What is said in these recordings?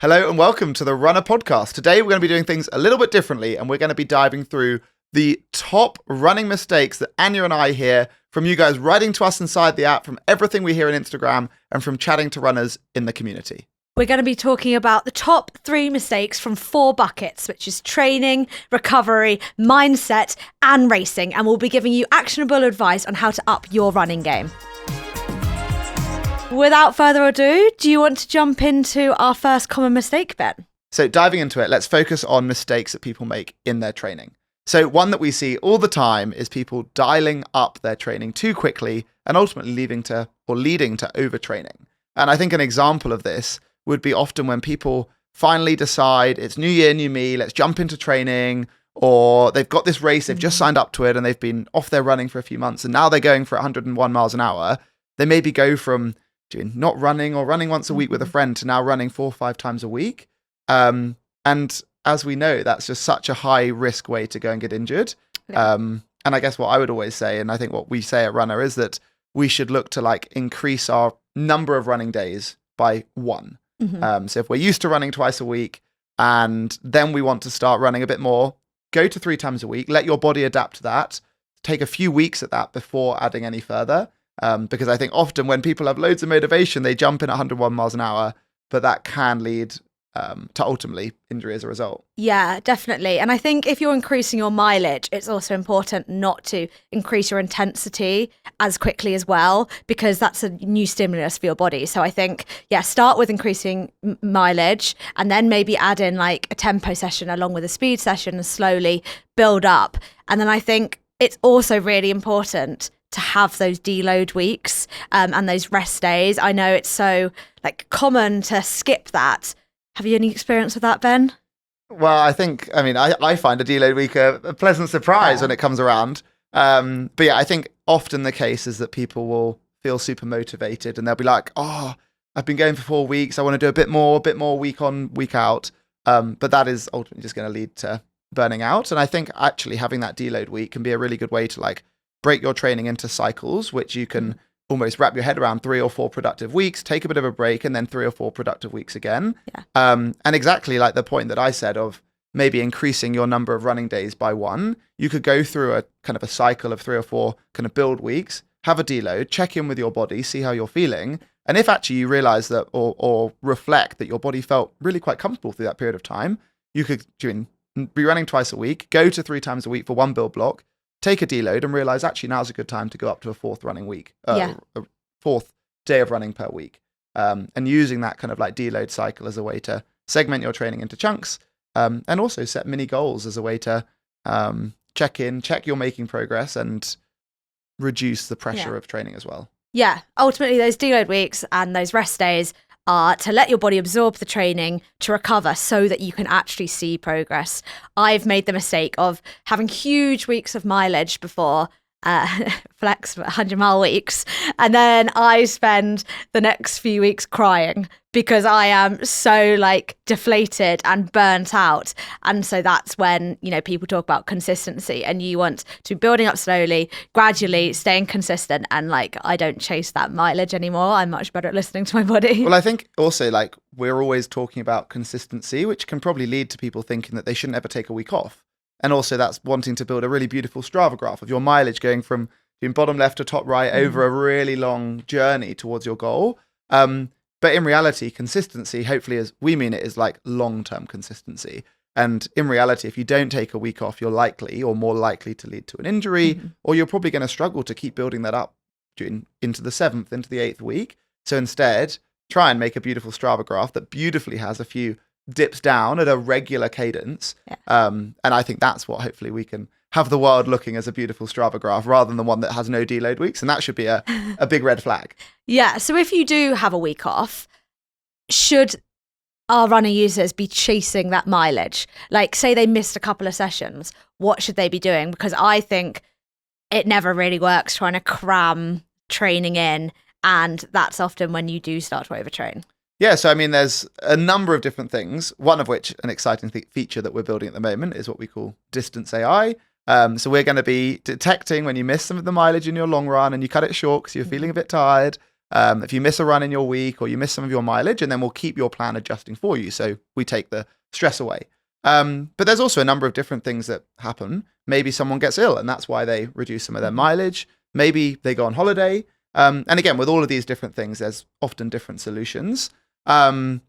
Hello and welcome to the Runna Podcast. Today we're going to be doing things a little bit differently and we're going to be diving through the top running mistakes that Anya and I hear from you guys writing to us inside the app, from everything we hear on Instagram and from chatting to runners in the community. We're going to be talking about the top 3 mistakes from 4 buckets, which is training, recovery, mindset and racing. And we'll be giving you actionable advice on how to up your running game. Without further ado, do you want to jump into our first common mistake, Ben? So diving into it, let's focus on mistakes that people make in their training. So one that we see all the time is people dialing up their training too quickly and ultimately leading to overtraining. And I think an example of this would be often when people finally decide it's new year, new me, let's jump into training, or they've got this race, they've just signed up to it and they've been off their running for a few months and now they're going for 101 miles an hour. They maybe go from doing not running or running once a week with a friend to now running 4 or 5 times a week. And as we know, that's just such a high risk way to go and get injured. Yeah. And I guess what I would always say, and I think what we say at Runner, is that we should look to increase our number of running days by 1. Mm-hmm. So if we're used to running twice a week and then we want to start running a bit more, go to 3 times a week, let your body adapt to that, take a few weeks at that before adding any further. Because I think often when people have loads of motivation, they jump in 101 miles an hour, but that can lead to ultimately injury as a result. Yeah, definitely. And I think if you're increasing your mileage, it's also important not to increase your intensity as quickly as well, because that's a new stimulus for your body. So I think, start with increasing mileage and then maybe add in a tempo session along with a speed session and slowly build up. And then I think it's also really important to have those deload weeks and those rest days. I know it's so common to skip that. Have you any experience with that, Ben? Well, I think, I find a deload week a pleasant surprise when it comes around. But yeah, I think often the case is that people will feel super motivated and they'll be like, oh, I've been going for 4 weeks. I want to do a bit more week on, week out. But that is ultimately just going to lead to burning out. And I think actually having that deload week can be a really good way to break your training into cycles, which you can almost wrap your head around. 3 or 4 productive weeks, take a bit of a break, and then 3 or 4 productive weeks again. Yeah. And exactly like the point that I said of maybe increasing your number of running days by 1, you could go through a kind of a cycle of 3 or 4 kind of build weeks, have a deload, check in with your body, see how you're feeling. And if actually you realize that or reflect that your body felt really quite comfortable through that period of time, you could be running twice a week, go to 3 times a week for 1 build block, take a deload and realize actually now's a good time to go up to a 4th running week, a 4th day of running per week. And using that kind of deload cycle as a way to segment your training into chunks, and also set mini goals as a way to check you're making progress and reduce the pressure of training as well. Yeah, ultimately those deload weeks and those rest days are to let your body absorb the training to recover so that you can actually see progress. I've made the mistake of having huge weeks of mileage before flex 100-mile weeks, and then I spend the next few weeks crying because I am so deflated and burnt out. And so that's when people talk about consistency, and you want to be building up slowly, gradually, staying consistent. And I don't chase that mileage anymore. I'm much better at listening to my body. Well, I think also we're always talking about consistency, which can probably lead to people thinking that they shouldn't ever take a week off. And also that's wanting to build a really beautiful Strava graph of your mileage going from being bottom left to top right over a really long journey towards your goal. But in reality, consistency, hopefully as we mean it, is long-term consistency. And in reality, if you don't take a week off, you're more likely to lead to an injury, or you're probably going to struggle to keep building that up into the 7th, into the 8th week. So instead, try and make a beautiful Strava graph that beautifully has a few dips down at a regular cadence. And I think that's what hopefully we can have the world looking as a beautiful Strava graph rather than the one that has no deload weeks. And that should be a big red flag. Yeah. So if you do have a week off, should our runner users be chasing that mileage? Say they missed a couple of sessions, what should they be doing? Because I think it never really works trying to cram training in. And that's often when you do start to overtrain. Yeah, so there's a number of different things, one of which, an exciting feature that we're building at the moment, is what we call distance AI. So we're going to be detecting when you miss some of the mileage in your long run and you cut it short because you're feeling a bit tired. if you miss a run in your week or you miss some of your mileage, and then we'll keep your plan adjusting for you. So we take the stress away. But there's also a number of different things that happen. Maybe someone gets ill and that's why they reduce some of their mileage. Maybe they go on holiday. And again, with all of these different things, there's often different solutions. And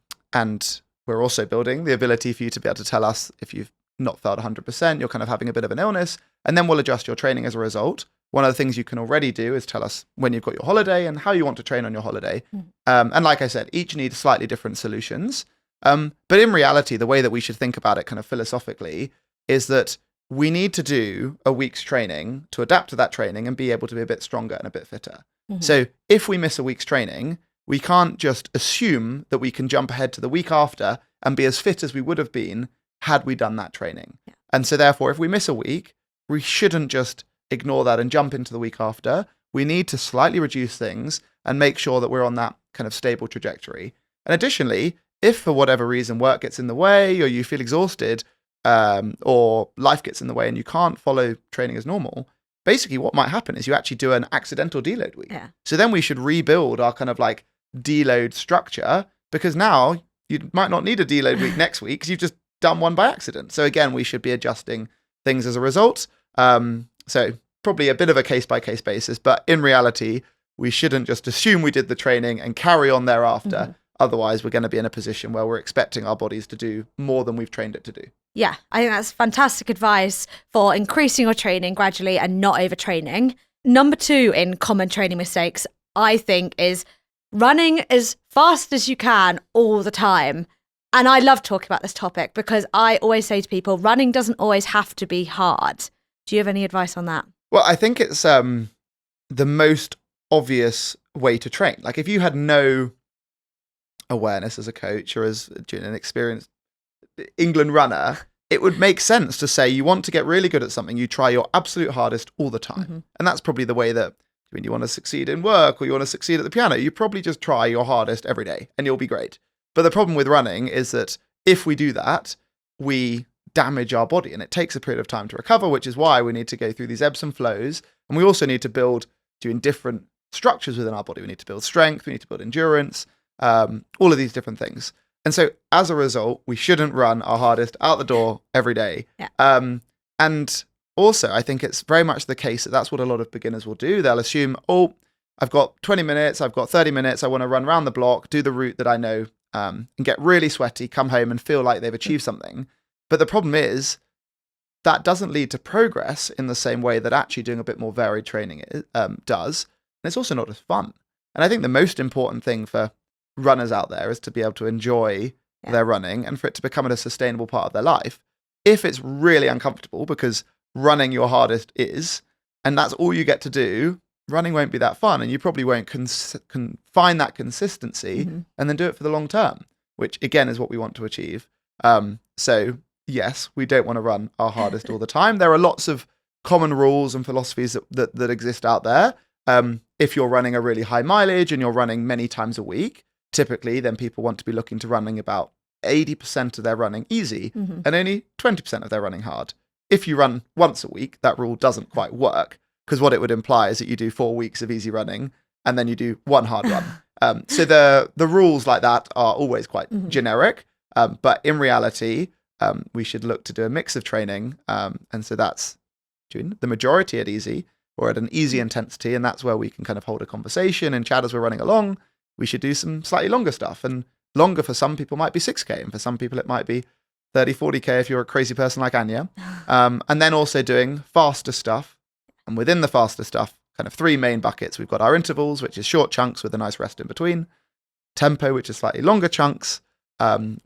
we're also building the ability for you to be able to tell us if you've not felt 100%, you're kind of having a bit of an illness, and then we'll adjust your training as a result. One of the things you can already do is tell us when you've got your holiday and how you want to train on your holiday. And like I said, each needs slightly different solutions. But in reality, the way that we should think about it kind of philosophically is that we need to do a week's training to adapt to that training and be able to be a bit stronger and a bit fitter. So if we miss a week's training, we can't just assume that we can jump ahead to the week after and be as fit as we would have been had we done that training. And so therefore, if we miss a week, we shouldn't just ignore that and jump into the week after. We need to slightly reduce things and make sure that we're on that kind of stable trajectory. And additionally, if for whatever reason work gets in the way or you feel exhausted or life gets in the way and you can't follow training as normal, basically what might happen is you actually do an accidental deload week. So then we should rebuild our kind of like deload structure, because now you might not need a deload week next week because you've just done one by accident. So again, we should be adjusting things as a result. So probably a bit of a case-by-case basis, but in reality, we shouldn't just assume we did the training and carry on thereafter. Otherwise, we're going to be in a position where we're expecting our bodies to do more than we've trained it to do. Yeah, I think that's fantastic advice for increasing your training gradually and not overtraining. Number 2 in common training mistakes, I think, is running as fast as you can all the time. And I love talking about this topic because I always say to people, running doesn't always have to be hard. Do you have any advice on that? Well, I think it's the most obvious way to train. Like if you had no awareness as a coach or as an experienced England runner, it would make sense to say you want to get really good at something, you try your absolute hardest all the time. And that's probably the way that when you want to succeed in work or you want to succeed at the piano, you probably just try your hardest every day and you'll be great. But the problem with running is that if we do that, we damage our body and it takes a period of time to recover, which is why we need to go through these ebbs and flows. And we also need to build doing different structures within our body. We need to build strength, we need to build endurance, all of these different things. And so as a result, we shouldn't run our hardest out the door every day. And also, I think it's very much the case that that's what a lot of beginners will do. They'll assume, oh, I've got 20 minutes, I've got 30 minutes, I want to run around the block, do the route that I know, and get really sweaty, come home and feel like they've achieved something. But the problem is that doesn't lead to progress in the same way that actually doing a bit more varied training does. And it's also not as fun. And I think the most important thing for runners out there is to be able to enjoy their running and for it to become a sustainable part of their life. If it's really uncomfortable because running your hardest is, and that's all you get to do, running won't be that fun and you probably won't find that consistency and then do it for the long term, which again is what we want to achieve. So yes, we don't want to run our hardest all the time. There are lots of common rules and philosophies that exist out there. If you're running a really high mileage and you're running many times a week, typically then people want to be looking to running about 80% of their running easy and only 20% of their running hard. If you run once a week, that rule doesn't quite work because what it would imply is that you do 4 weeks of easy running and then you do one hard run. So the rules like that are always quite generic, but in reality, we should look to do a mix of training. And so that's doing the majority at easy or at an easy intensity. And that's where we can kind of hold a conversation and chat as we're running along. We should do some slightly longer stuff. And longer for some people might be 6K. And for some people, it might be 30, 40K if you're a crazy person like Anya. And then also doing faster stuff. And within the faster stuff, kind of 3 main buckets. We've got our intervals, which is short chunks with a nice rest in between. Tempo, which is slightly longer chunks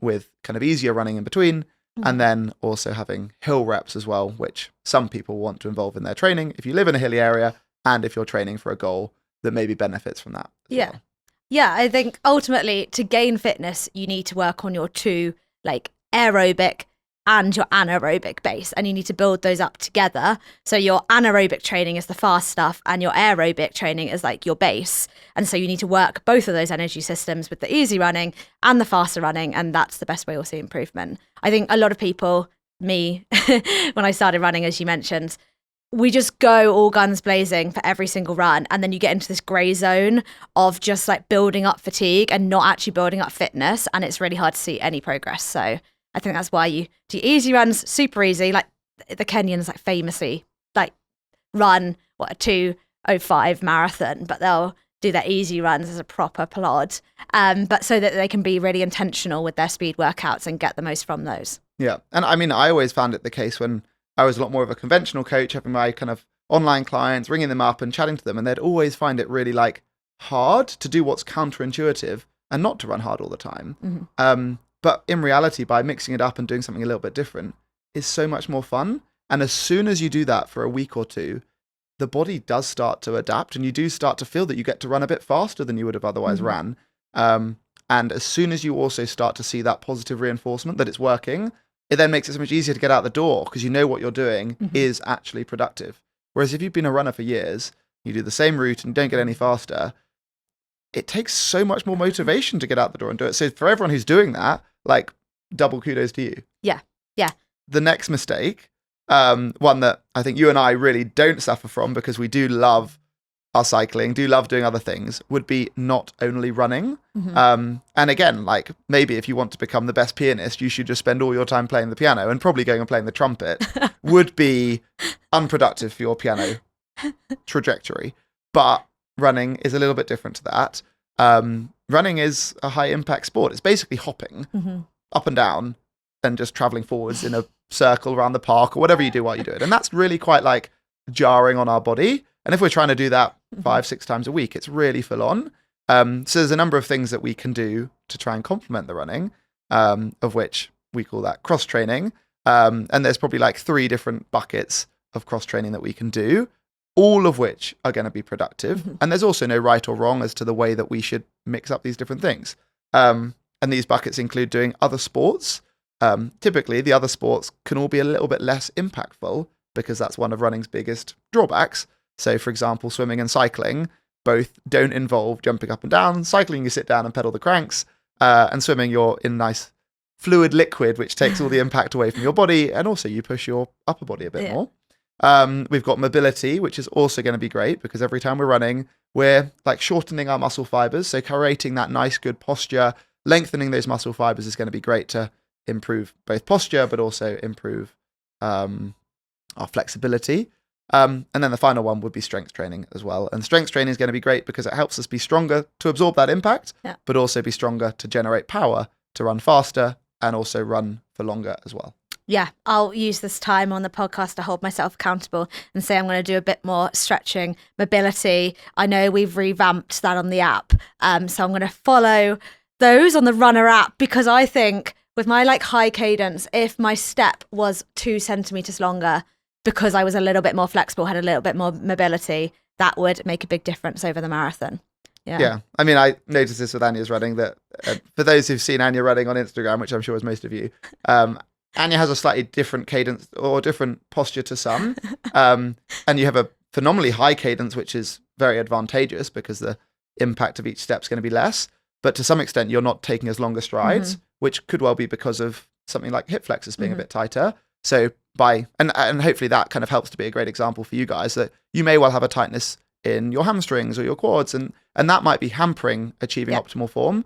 with kind of easier running in between. And then also having hill reps as well, which some people want to involve in their training if you live in a hilly area and if you're training for a goal that maybe benefits from that. Well. Yeah, I think ultimately to gain fitness, you need to work on your 2 like aerobic and your anaerobic base, and you need to build those up together. So your anaerobic training is the fast stuff and your aerobic training is like your base. And so you need to work both of those energy systems with the easy running and the faster running, and that's the best way you'll see improvement. I think a lot of people, me, when I started running, as you mentioned, we just go all guns blazing for every single run, and then you get into this grey zone of just like building up fatigue and not actually building up fitness, and it's really hard to see any progress. So I think that's why you do easy runs, super easy. Like the Kenyans like famously like run a 2:05 marathon, but they'll do their easy runs as a proper plod, but so that they can be really intentional with their speed workouts and get the most from those. Yeah. And I mean, I always found it the case when I was a lot more of a conventional coach, having my kind of online clients, ringing them up and chatting to them, and they'd always find it really like hard to do what's counterintuitive and not to run hard all the time. Mm-hmm. But in reality, by mixing it up and doing something a little bit different is so much more fun. And as soon as you do that for a week or two, the body does start to adapt, and you do start to feel that you get to run a bit faster than you would have otherwise ran. And as soon as you also start to see that positive reinforcement that it's working, it then makes it so much easier to get out the door because you know what you're doing is actually productive. Whereas if you've been a runner for years, you do the same route and don't get any faster, it takes so much more motivation to get out the door and do it. So for everyone who's doing that, like, double kudos to you. Yeah. Yeah. The next mistake, one that I think you and I really don't suffer from because we do love our cycling, do love doing other things, would be not only running. And again, like, maybe if you want to become the best pianist, you should just spend all your time playing the piano, and probably going and playing the trumpet would be unproductive for your piano trajectory. But running is a little bit different to that. Running is a high impact sport. It's basically hopping up and down and just traveling forwards in a circle around the park or whatever you do while you do it. And that's really quite like jarring on our body. And if we're trying to do that 5-6 times a week, it's really full on. So there's a number of things that we can do to try and complement the running, of which we call that cross training. And there's probably like 3 different buckets of cross training that we can do, all of which are going to be productive. And there's also no right or wrong as to the way that we should mix up these different things. And these buckets include doing other sports. Typically, the other sports can all be a little bit less impactful because that's one of running's biggest drawbacks. So, for example, swimming and cycling both don't involve jumping up and down. Cycling, you sit down and pedal the cranks. And swimming, you're in nice fluid liquid, which takes all the impact away from your body. And also you push your upper body a bit more. We've got mobility, which is also going to be great because every time we're running, we're like shortening our muscle fibers. So creating that nice, good posture, lengthening those muscle fibers is going to be great to improve both posture, but also improve our flexibility. And then the final one would be strength training as well. And strength training is going to be great because it helps us be stronger to absorb that impact, but also be stronger to generate power, to run faster, and also run for longer as well. Yeah, I'll use this time on the podcast to hold myself accountable and say I'm going to do a bit more stretching, mobility. I know we've revamped that on the app. So I'm going to follow those on the Runner app because I think with my like high cadence, if my step was 2 centimeters longer because I was a little bit more flexible, had a little bit more mobility, that would make a big difference over the marathon. Yeah. I mean, I noticed this with Anya's running that for those who've seen Anya running on Instagram, which I'm sure is most of you, Anya has a slightly different cadence or different posture to some. And you have a phenomenally high cadence, which is very advantageous because the impact of each step is going to be less. But to some extent, you're not taking as longer strides, which could well be because of something like hip flexors being a bit tighter. So and hopefully that kind of helps to be a great example for you guys that you may well have a tightness in your hamstrings or your quads, and that might be hampering achieving optimal form,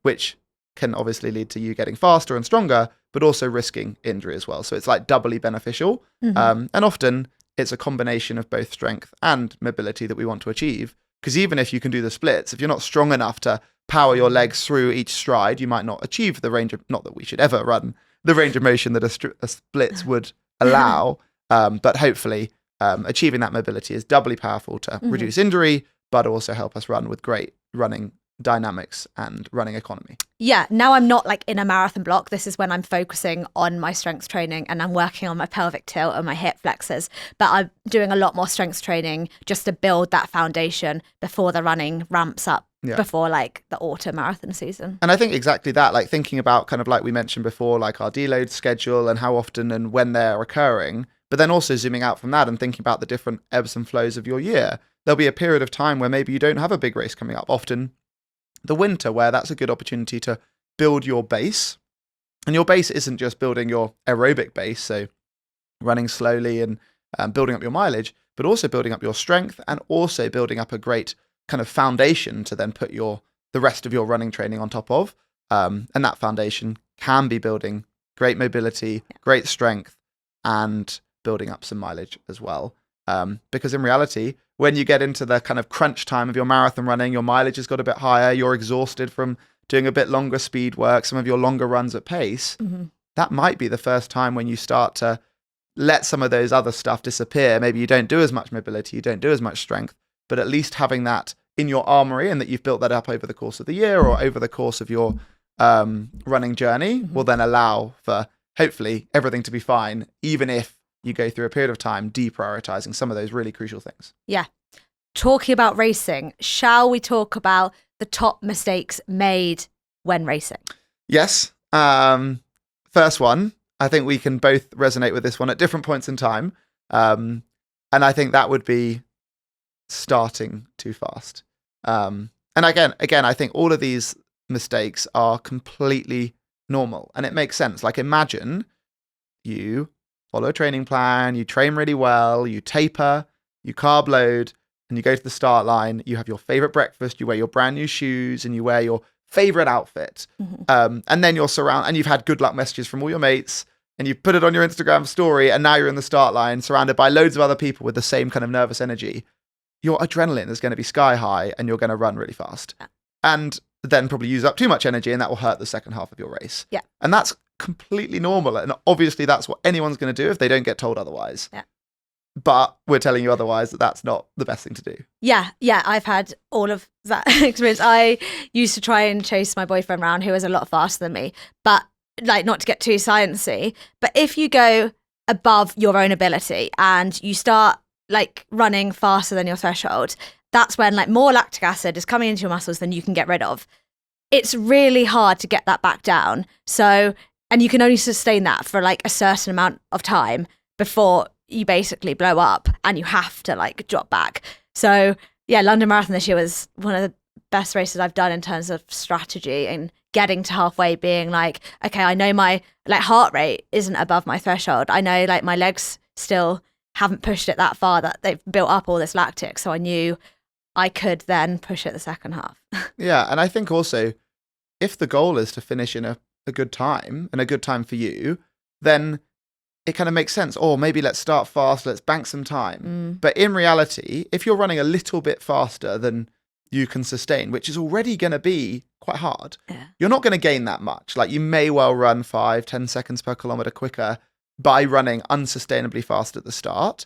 which can obviously lead to you getting faster and stronger, but also risking injury as well. So it's like doubly beneficial. And often it's a combination of both strength and mobility that we want to achieve. Because even if you can do the splits, if you're not strong enough to power your legs through each stride, you might not achieve the range of, not that we should ever run the range of motion that a splits would allow, but hopefully achieving that mobility is doubly powerful to reduce injury, but also help us run with great running dynamics and running economy. Yeah, now I'm not like in a marathon block. This is when I'm focusing on my strength training and I'm working on my pelvic tilt and my hip flexors, but I'm doing a lot more strength training just to build that foundation before the running ramps up. Before like the autumn marathon season. And I think exactly that, like thinking about kind of like we mentioned before, like our deload schedule and how often and when they're occurring, but then also zooming out from that and thinking about the different ebbs and flows of your year. There'll be a period of time where maybe you don't have a big race coming up, often the winter, where that's a good opportunity to build your base. And your base isn't just building your aerobic base, so running slowly and building up your mileage, but also building up your strength and also building up a great kind of foundation to then put the rest of your running training on top of. And that foundation can be building great mobility, great strength, and building up some mileage as well. Because in reality, when you get into the kind of crunch time of your marathon running, your mileage has got a bit higher, you're exhausted from doing a bit longer speed work, some of your longer runs at pace, that might be the first time when you start to let some of those other stuff disappear. Maybe you don't do as much mobility, you don't do as much strength, but at least having that in your armory and that you've built that up over the course of the year or over the course of your running journey will then allow for hopefully everything to be fine, even if you go through a period of time deprioritizing some of those really crucial things. Yeah. Talking about racing, shall we talk about the top mistakes made when racing? Yes. First one, I think we can both resonate with this one at different points in time. And I think that would be starting too fast. And again, I think all of these mistakes are completely normal and it makes sense. Like imagine you follow a training plan, you train really well, you taper, you carb load, and you go to the start line, you have your favorite breakfast, you wear your brand new shoes, and you wear your favorite outfit. And then and you've had good luck messages from all your mates, and you've put it on your Instagram story, and now you're in the start line, surrounded by loads of other people with the same kind of nervous energy. Your adrenaline is going to be sky high, and you're going to run really fast. And then probably use up too much energy, and that will hurt the second half of your race. Yeah. And that's completely normal. And obviously that's what anyone's going to do if they don't get told otherwise. Yeah. But we're telling you otherwise that that's not the best thing to do. Yeah, I've had all of that experience. I used to try and chase my boyfriend around who was a lot faster than me, but like not to get too sciencey, but if you go above your own ability and you start like running faster than your threshold, that's when like more lactic acid is coming into your muscles than you can get rid of. It's really hard to get that back down. So, and you can only sustain that for like a certain amount of time before you basically blow up and you have to like drop back. So yeah, London Marathon this year was one of the best races I've done in terms of strategy and getting to halfway being like, okay, I know my like heart rate isn't above my threshold. I know like my legs still haven't pushed it that far that they've built up all this lactic. So I knew I could then push it the second half. Yeah. And I think also if the goal is to finish in a good time and a good time for you, then it kind of makes sense. Or maybe let's start fast, let's bank some time. But in reality, if you're running a little bit faster than you can sustain, which is already going to be quite hard, you're not going to gain that much. Like you may well run 5-10 seconds per kilometer quicker by running unsustainably fast at the start.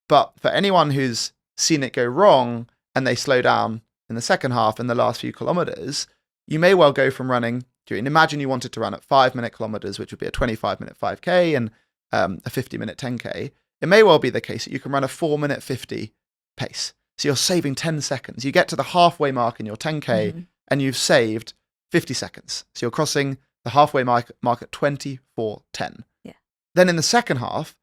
But for anyone who's seen it go wrong and they slow down in the second half in the last few kilometers, you may well go from running, imagine you wanted to run at 5-minute kilometers, which would be a 25-minute 5K and a 50-minute 10K. It may well be the case that you can run a 4-minute 50 pace. So you're saving 10 seconds. You get to the halfway mark in your 10K and you've saved 50 seconds. So you're crossing the halfway mark at 24:10. Yeah. Then in the second half,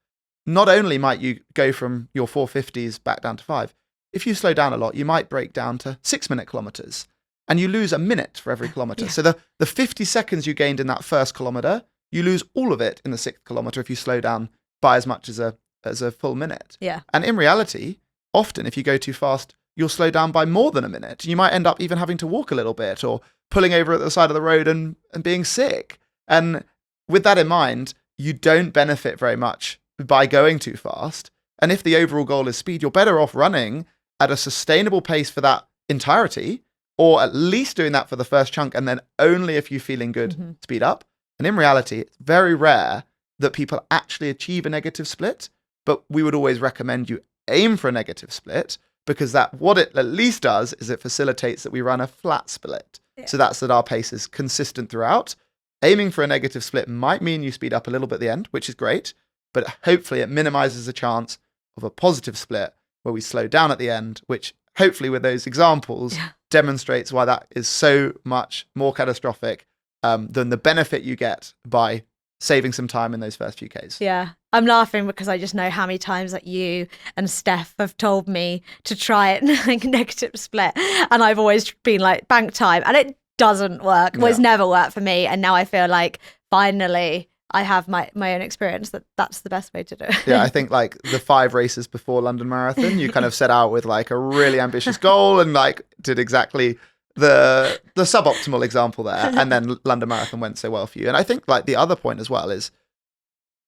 not only might you go from your 450s back down to 5, if you slow down a lot, you might break down to 6-minute kilometers and you lose a minute for every kilometer. Yeah. So the 50 seconds you gained in that first kilometer, you lose all of it in the 6th kilometer if you slow down by as much as a full minute. Yeah. And in reality, often if you go too fast, you'll slow down by more than a minute. You might end up even having to walk a little bit or pulling over at the side of the road and being sick. And with that in mind, you don't benefit very much by going too fast. And if the overall goal is speed, you're better off running at a sustainable pace for that entirety, or at least doing that for the first chunk, and then only if you're feeling good, speed up. And in reality, it's very rare that people actually achieve a negative split, but we would always recommend you aim for a negative split because what it at least does is it facilitates that we run a flat split. Yeah. So that's that our pace is consistent throughout. Aiming for a negative split might mean you speed up a little bit at the end, which is great, but hopefully it minimizes the chance of a positive split where we slow down at the end, which hopefully with those examples demonstrates why that is so much more catastrophic than the benefit you get by saving some time in those first few Ks. Yeah. I'm laughing because I just know how many times that you and Steph have told me to try it like negative split. And I've always been like bank time and it doesn't work. Well, it's never worked for me. And now I feel like finally I have my own experience that that's the best way to do it. Yeah, I think like the 5 races before London Marathon, you kind of set out with like a really ambitious goal and like did exactly the suboptimal example there. And then London Marathon went so well for you. And I think like the other point as well is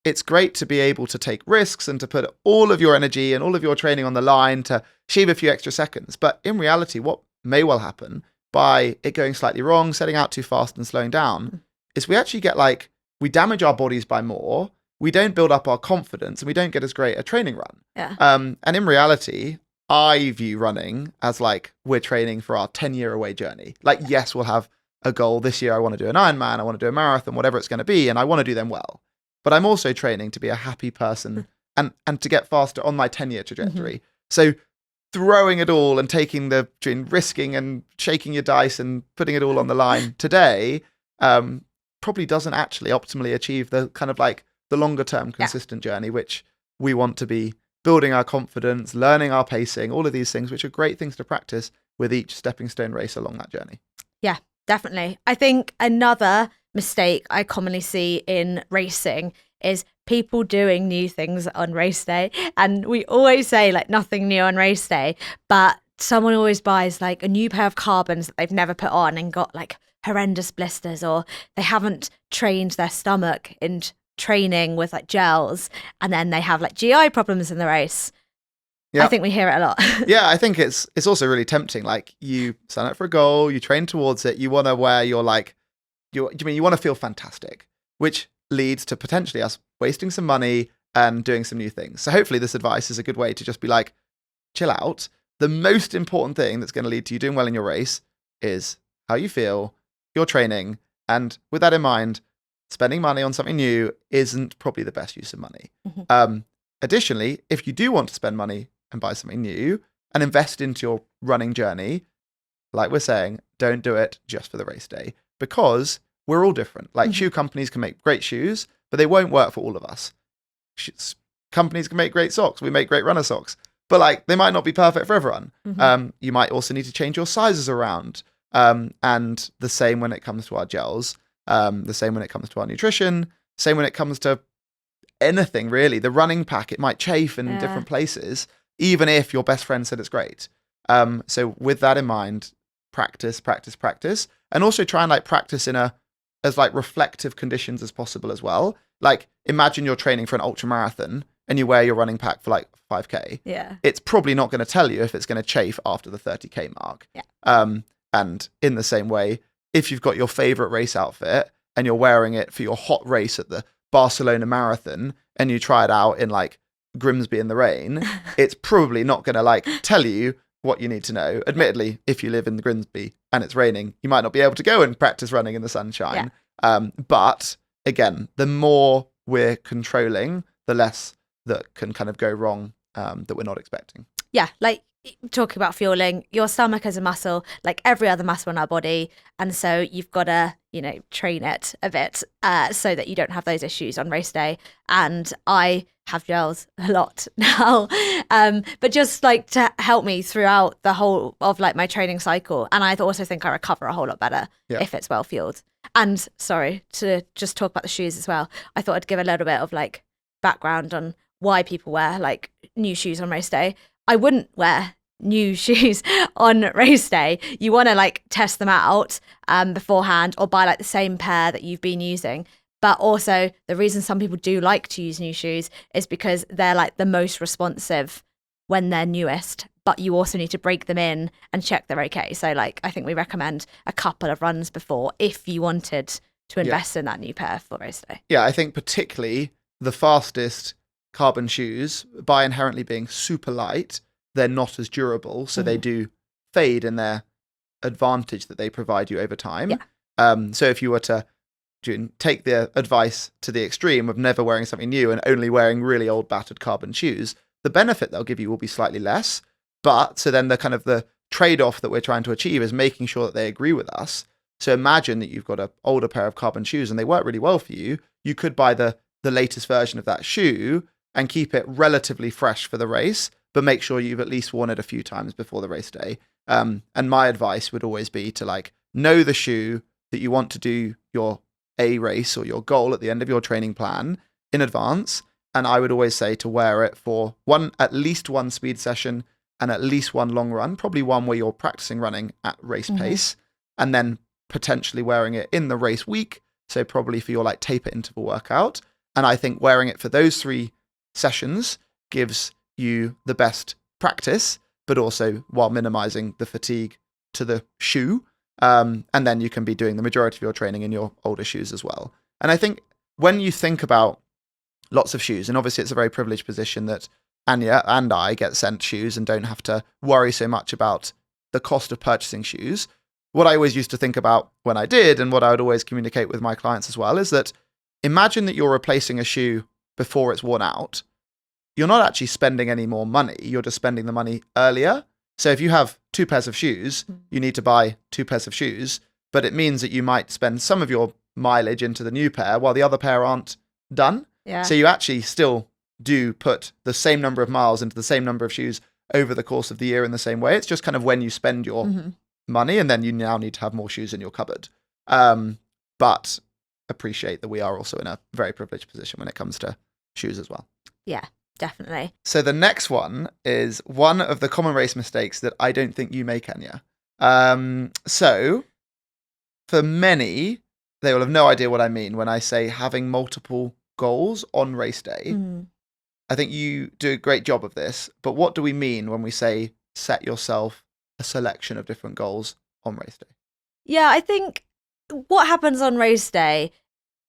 it's great to be able to take risks and to put all of your energy and all of your training on the line to achieve a few extra seconds. But in reality, what may well happen by it going slightly wrong, setting out too fast and slowing down, is we actually get like, we damage our bodies by more, we don't build up our confidence, and we don't get as great a training run. Yeah. And in reality, I view running as like we're training for our 10-year away journey. Like, yes, we'll have a goal this year. I want to do an Ironman, I want to do a marathon, whatever it's going to be, and I want to do them well. But I'm also training to be a happy person and to get faster on my 10-year trajectory. So throwing it all and risking and shaking your dice and putting it all on the line today, probably doesn't actually optimally achieve the kind of like the longer term consistent journey, which we want to be building our confidence, learning our pacing, all of these things, which are great things to practice with each stepping stone race along that journey. Yeah, definitely. I think another mistake I commonly see in racing is people doing new things on race day. And we always say like nothing new on race day, but someone always buys like a new pair of carbons that they've never put on and got like horrendous blisters, or they haven't trained their stomach in training with like gels, and then they have like GI problems in the race. Yep. I think we hear it a lot. Yeah, I think it's also really tempting. Like you sign up for a goal, you train towards it, you want to wear your like, you want to feel fantastic, which leads to potentially us wasting some money and doing some new things. So hopefully this advice is a good way to just be like, chill out. The most important thing that's going to lead to you doing well in your race is how you feel, your training, and with that in mind, spending money on something new isn't probably the best use of money. Additionally, if you do want to spend money and buy something new and invest into your running journey, like we're saying, don't do it just for the race day, because we're all different. Like shoe companies can make great shoes, but they won't work for all of us. Companies can make great socks. We make great runner socks, but like they might not be perfect for everyone. You might also need to change your sizes around. And the same when it comes to our gels, the same when it comes to our nutrition, same when it comes to anything really. The running pack, it might chafe in different places, even if your best friend said it's great. So with that in mind, practice, and also try and like practice in as like reflective conditions as possible as well. Like imagine you're training for an ultra marathon and you wear your running pack for like 5K. Yeah. It's probably not going to tell you if it's going to chafe after the 30K mark. Yeah. And in the same way, if you've got your favorite race outfit and you're wearing it for your hot race at the Barcelona Marathon and you try it out in like Grimsby in the rain, it's probably not going to like tell you what you need to know. Admittedly, if you live in Grimsby and it's raining, you might not be able to go and practice running in the sunshine. But again, the more we're controlling, the less that can kind of go wrong that we're not expecting. Yeah, like talking about fueling, your stomach is a muscle like every other muscle in our body, and so you've got to train it a bit so that you don't have those issues on race day. And I have gels a lot now, but just like to help me throughout the whole of like my training cycle. And I also think I recover a whole lot better if it's well fueled. And sorry to just talk about the shoes as well, I thought I'd give a little bit of like background on why people wear like new shoes on race day. I wouldn't wear new shoes on race day. You want to like test them out beforehand, or buy like the same pair that you've been using. But also the reason some people do like to use new shoes is because they're like the most responsive when they're newest, but you also need to break them in and check they're okay. So like I think we recommend a couple of runs before if you wanted to invest in that new pair for race day. Yeah, I think particularly the fastest carbon shoes, by inherently being super light, they're not as durable, so they do fade in their advantage that they provide you over time. So if you were to take the advice to the extreme of never wearing something new and only wearing really old battered carbon shoes, the benefit they'll give you will be slightly less. But so then the kind of the trade-off that we're trying to achieve is making sure that they agree with us. So imagine that you've got an older pair of carbon shoes and they work really well for you. You could buy the latest version of that shoe and keep it relatively fresh for the race, but make sure you've at least worn it a few times before the race day. And my advice would always be to like know the shoe that you want to do your a race or your goal at the end of your training plan in advance. And I would always say to wear it for at least one speed session and at least one long run, probably one where you're practicing running at race pace, and then potentially wearing it in the race week. So probably for your like taper interval workout. And I think wearing it for those 3 sessions gives you the best practice, but also while minimizing the fatigue to the shoe. And then you can be doing the majority of your training in your older shoes as well. And I think when you think about lots of shoes, and obviously it's a very privileged position that Anya and I get sent shoes and don't have to worry so much about the cost of purchasing shoes. What I always used to think about when I did, and what I would always communicate with my clients as well, is that imagine that you're replacing a shoe before it's worn out. You're not actually spending any more money. You're just spending the money earlier. So if you have 2 pairs of shoes, you need to buy 2 pairs of shoes, but it means that you might spend some of your mileage into the new pair while the other pair aren't done. Yeah. So you actually still do put the same number of miles into the same number of shoes over the course of the year in the same way. It's just kind of when you spend your money, and then you now need to have more shoes in your cupboard. But appreciate that we are also in a very privileged position when it comes to shoes as well. Yeah, definitely. So the next one is one of the common race mistakes that I don't think you make, Anya. So for many, they will have no idea what I mean when I say having multiple goals on race day. I think you do a great job of this, but what do we mean when we say set yourself a selection of different goals on race day? Yeah, I think what happens on race day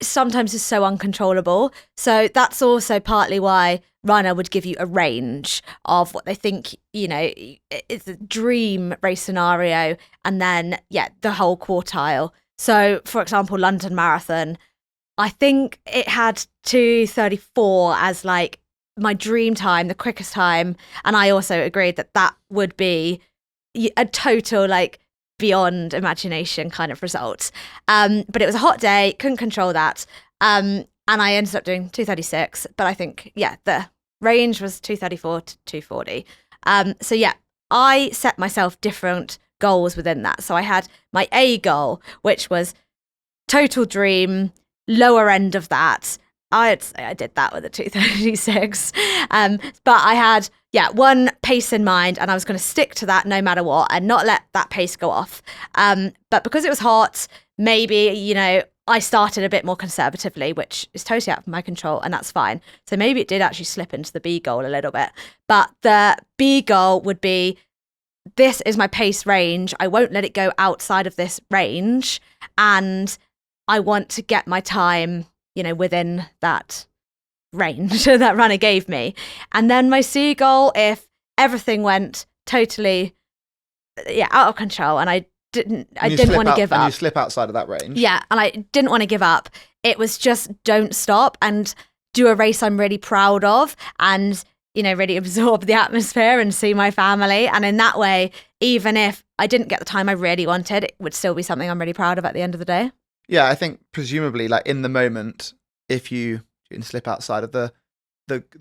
sometimes is so uncontrollable. So that's also partly why Runna would give you a range of what they think, is a dream race scenario, and then, the whole quartile. So, for example, London Marathon, I think it had 2:34 as like my dream time, the quickest time. And I also agreed that would be a total like beyond imagination kind of result. But it was a hot day, couldn't control that. And I ended up doing 2:36. But I think, the range was 2:34 to 2:40. So I set myself different goals within that. So I had my A goal, which was total dream, lower end of that. I'd say I did that with a 2:36. But I had, one pace in mind, and I was going to stick to that no matter what and not let that pace go off. But because it was hot, maybe, I started a bit more conservatively, which is totally out of my control, and that's fine. So maybe it did actually slip into the B goal a little bit. But the B goal would be, this is my pace range. I won't let it go outside of this range. And I want to get my time, within that range that Runna gave me. And then my C goal, if everything went totally out of control and I didn't want to give up. And you slip outside of that range. Yeah, and I didn't want to give up. It was just don't stop and do a race I'm really proud of and, really absorb the atmosphere and see my family. And in that way, even if I didn't get the time I really wanted, it would still be something I'm really proud of at the end of the day. Yeah, I think presumably like in the moment, if you can slip outside of the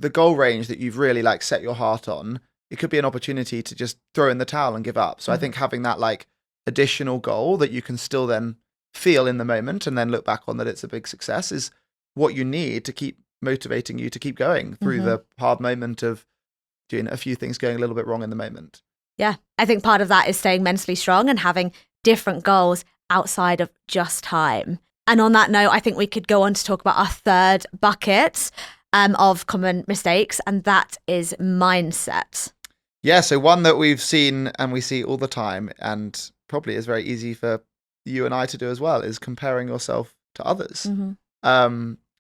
goal range that you've really like set your heart on, it could be an opportunity to just throw in the towel and give up. So I think having that like additional goal that you can still then feel in the moment and then look back on that it's a big success is what you need to keep motivating you to keep going through the hard moment of doing a few things going a little bit wrong in the moment. Yeah, I think part of that is staying mentally strong and having different goals outside of just time. And on that note, I think we could go on to talk about our third bucket of common mistakes, and that is mindset. Yeah, so one that we've seen and we see all the time, and probably is very easy for you and I to do as well, is comparing yourself to others.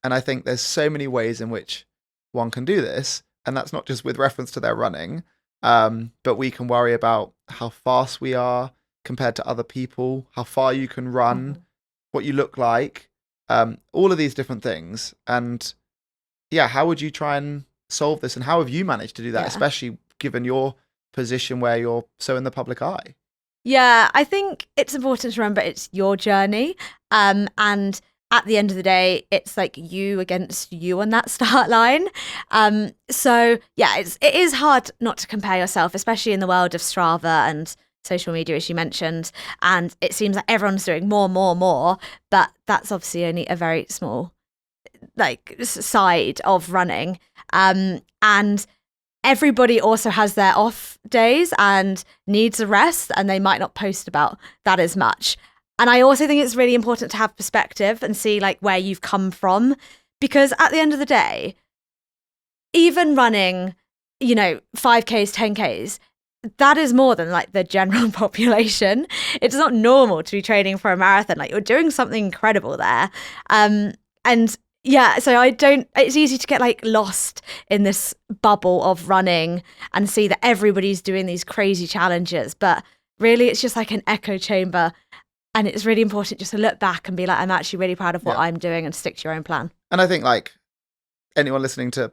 And I think there's so many ways in which one can do this, and that's not just with reference to their running, but we can worry about how fast we are compared to other people, how far you can run, what you look like, all of these different things. And how would you try and solve this? And how have you managed to do that, especially given your position where you're so in the public eye? Yeah, I think it's important to remember it's your journey. And at the end of the day, it's like you against you on that start line. So it is hard not to compare yourself, especially in the world of Strava and social media, as you mentioned, and it seems like everyone's doing more, but that's obviously only a very small side of running. And everybody also has their off days and needs a rest, and they might not post about that as much. And I also think it's really important to have perspective and see like where you've come from, because at the end of the day, even running, 5Ks, 10Ks, that is more than like the general population. It's not normal to be training for a marathon. Like, you're doing something incredible there. And yeah, so it's easy to get like lost in this bubble of running and see that everybody's doing these crazy challenges. But really, it's just like an echo chamber. And it's really important just to look back and be like, I'm actually really proud of what I'm doing, and stick to your own plan. And I think like anyone listening to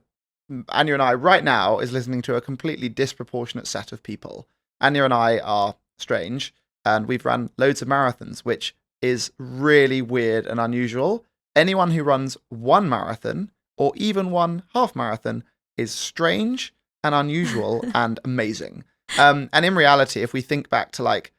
Anya and I right now is listening to a completely disproportionate set of people. Anya and I are strange, and we've run loads of marathons, which is really weird and unusual. Anyone who runs one marathon or even one half marathon is strange and unusual and amazing. And in reality, if we think back to like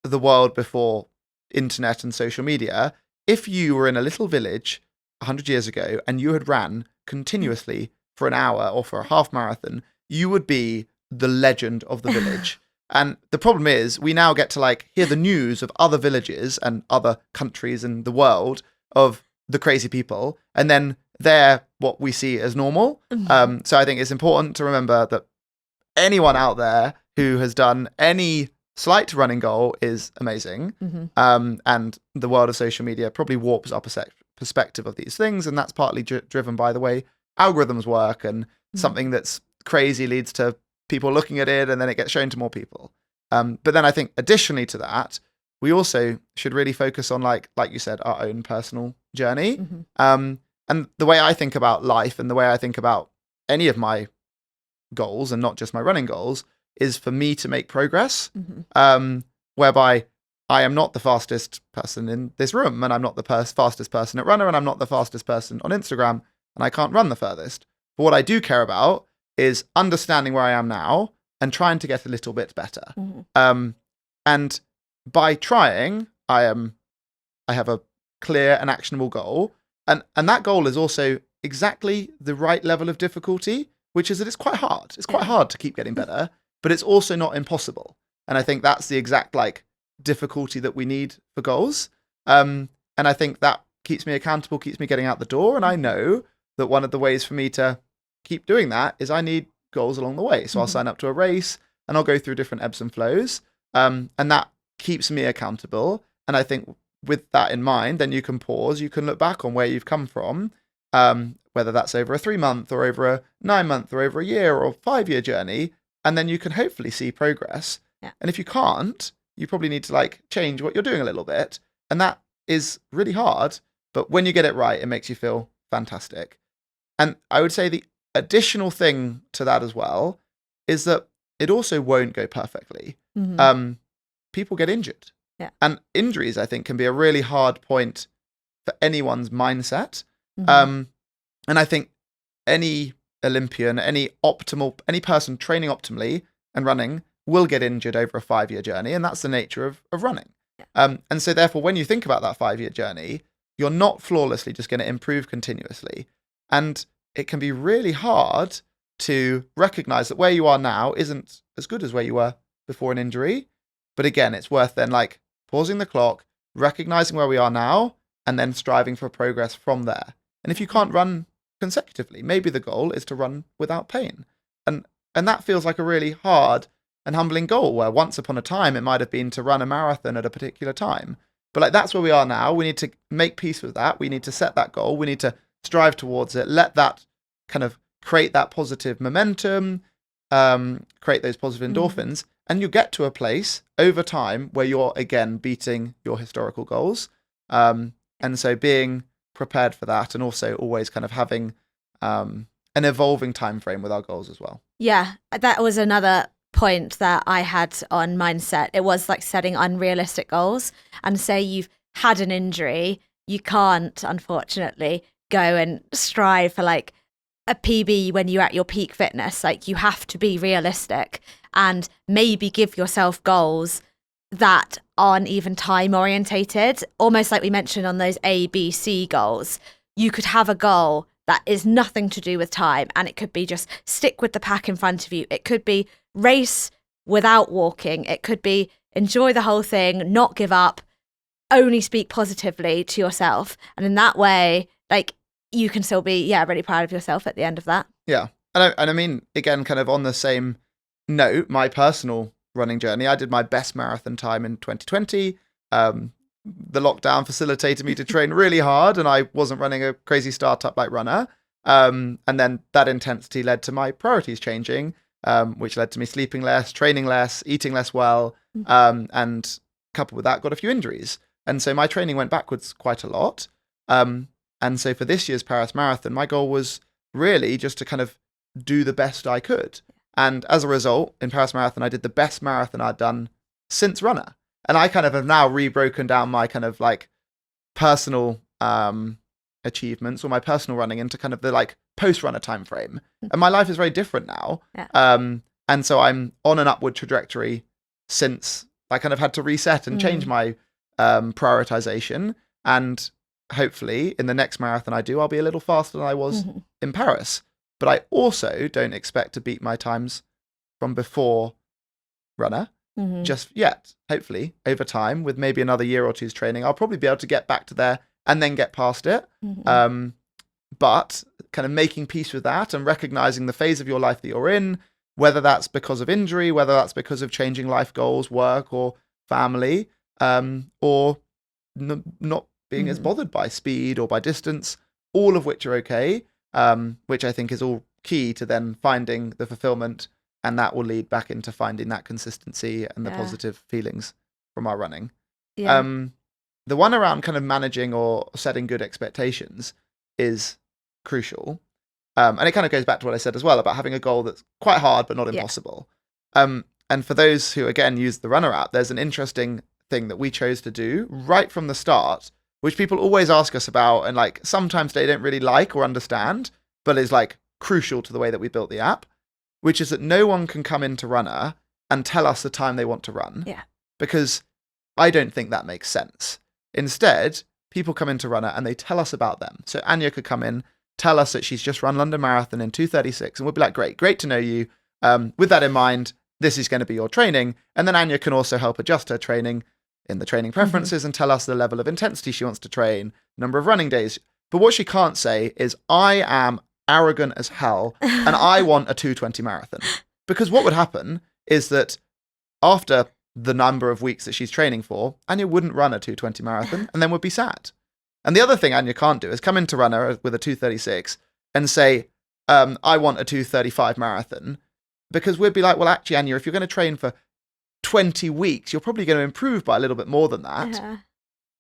the world before internet and social media, if you were in a little village 100 years ago and you had ran continuously for an hour or for a half marathon, you would be the legend of the village. And the problem is we now get to like hear the news of other villages and other countries in the world of the crazy people, and then they're what we see as normal. So I think it's important to remember that anyone out there who has done any slight running goal is amazing. And the world of social media probably warps our perspective of these things, and that's partly driven by the way algorithms work, and something that's crazy leads to people looking at it, and then it gets shown to more people. But then I think additionally to that, we also should really focus on like you said, our own personal journey. And the way I think about life and the way I think about any of my goals, and not just my running goals, is for me to make progress, whereby I am not the fastest person in this room, and I'm not the fastest person at Runner, and I'm not the fastest person on Instagram, and I can't run the furthest. But what I do care about is understanding where I am now and trying to get a little bit better. And by trying, I have a clear and actionable goal, and that goal is also exactly the right level of difficulty, which is that it's quite hard. It's quite hard to keep getting better, but it's also not impossible. And I think that's the exact like difficulty that we need for goals. And I think that keeps me accountable, keeps me getting out the door. And I know that one of the ways for me to keep doing that is I need goals along the way. So I'll sign up to a race and I'll go through different ebbs and flows. And that keeps me accountable. And I think with that in mind, then you can pause, you can look back on where you've come from, whether that's over a 3-month or over a 9-month or over a year or 5-year journey. And then you can hopefully see progress. And if you can't, you probably need to like change what you're doing a little bit. And that is really hard. But when you get it right, it makes you feel fantastic. And I would say the additional thing to that as well is that it also won't go perfectly. People get injured. And injuries, I think, can be a really hard point for anyone's mindset. And I think any Olympian, any person training optimally and running will get injured over a 5-year journey. And that's the nature of running. And so therefore, when you think about that 5-year journey, you're not flawlessly just going to improve continuously. And it can be really hard to recognize that where you are now isn't as good as where you were before an injury. But again, it's worth then like pausing the clock, recognizing where we are now, and then striving for progress from there. And if you can't run consecutively, maybe the goal is to run without pain. And that feels like a really hard and humbling goal, where once upon a time it might have been to run a marathon at a particular time. But like that's where we are now. We need to make peace with that. We need to set that goal. We need to strive towards it. Let that kind of create that positive momentum, create those positive endorphins, and you get to a place over time where you're again beating your historical goals. And so being prepared for that, and also always kind of having an evolving time frame with our goals as well. Yeah, that was another point that I had on mindset. It was like setting unrealistic goals, and say you've had an injury, you can't unfortunately go and strive for like a PB when you're at your peak fitness. Like you have to be realistic and maybe give yourself goals that aren't even time orientated, almost like we mentioned on those A, B, C goals. You could have a goal that is nothing to do with time, and it could be just stick with the pack in front of you. It could be race without walking. It could be enjoy the whole thing, not give up, only speak positively to yourself. And in that way, like, you can still be, really proud of yourself at the end of that. Yeah. And I mean, again, kind of on the same note, my personal running journey, I did my best marathon time in 2020. The lockdown facilitated me to train really hard, and I wasn't running a crazy startup like Runna. And then that intensity led to my priorities changing, which led to me sleeping less, training less, eating less well, and coupled with that, got a few injuries. And so my training went backwards quite a lot. And so for this year's Paris Marathon, my goal was really just to kind of do the best I could. And as a result, in Paris Marathon, I did the best marathon I'd done since Runna. And I kind of have now rebroken down my kind of like personal achievements or my personal running into kind of the like post-Runna time frame. And my life is very different now. Yeah. And so I'm on an upward trajectory since I kind of had to reset and change my prioritization. And hopefully in the next marathon I do, I'll be a little faster than I was in Paris. But I also don't expect to beat my times from before Runna just yet. Hopefully over time, with maybe another year or two's training, I'll probably be able to get back to there and then get past it. But kind of making peace with that and recognizing the phase of your life that you're in, whether that's because of injury, whether that's because of changing life goals, work or family, or not being as bothered by speed or by distance, all of which are okay, which I think is all key to then finding the fulfillment, and that will lead back into finding that consistency and the positive feelings from our running. Yeah. The one around kind of managing or setting good expectations is crucial. And it kind of goes back to what I said as well about having a goal that's quite hard but not impossible. And for those who, again, use the Runner app, there's an interesting thing that we chose to do right from the start, which people always ask us about, and like sometimes they don't really like or understand, but is like crucial to the way that we built the app, which is that no one can come into Runner and tell us the time they want to run. Yeah. Because I don't think that makes sense. Instead, people come into Runner and they tell us about them. So Anya could come in, tell us that she's just run London Marathon in 2:36, and we'll be like, great to know you. With that in mind, this is going to be your training. And then Anya can also help adjust her training in the training preferences and tell us the level of intensity she wants to train, number of running days. But what she can't say is, I am arrogant as hell and I want a 2:20 marathon. Because what would happen is that after the number of weeks that she's training for, Anya wouldn't run a 2:20 marathon and then would be sad. And the other thing Anya can't do is come into Runner with a 2:36 and say, I want a 2:35 marathon. Because we'd be like, well, actually, Anya, if you're going to train for 20 weeks, you're probably going to improve by a little bit more than that.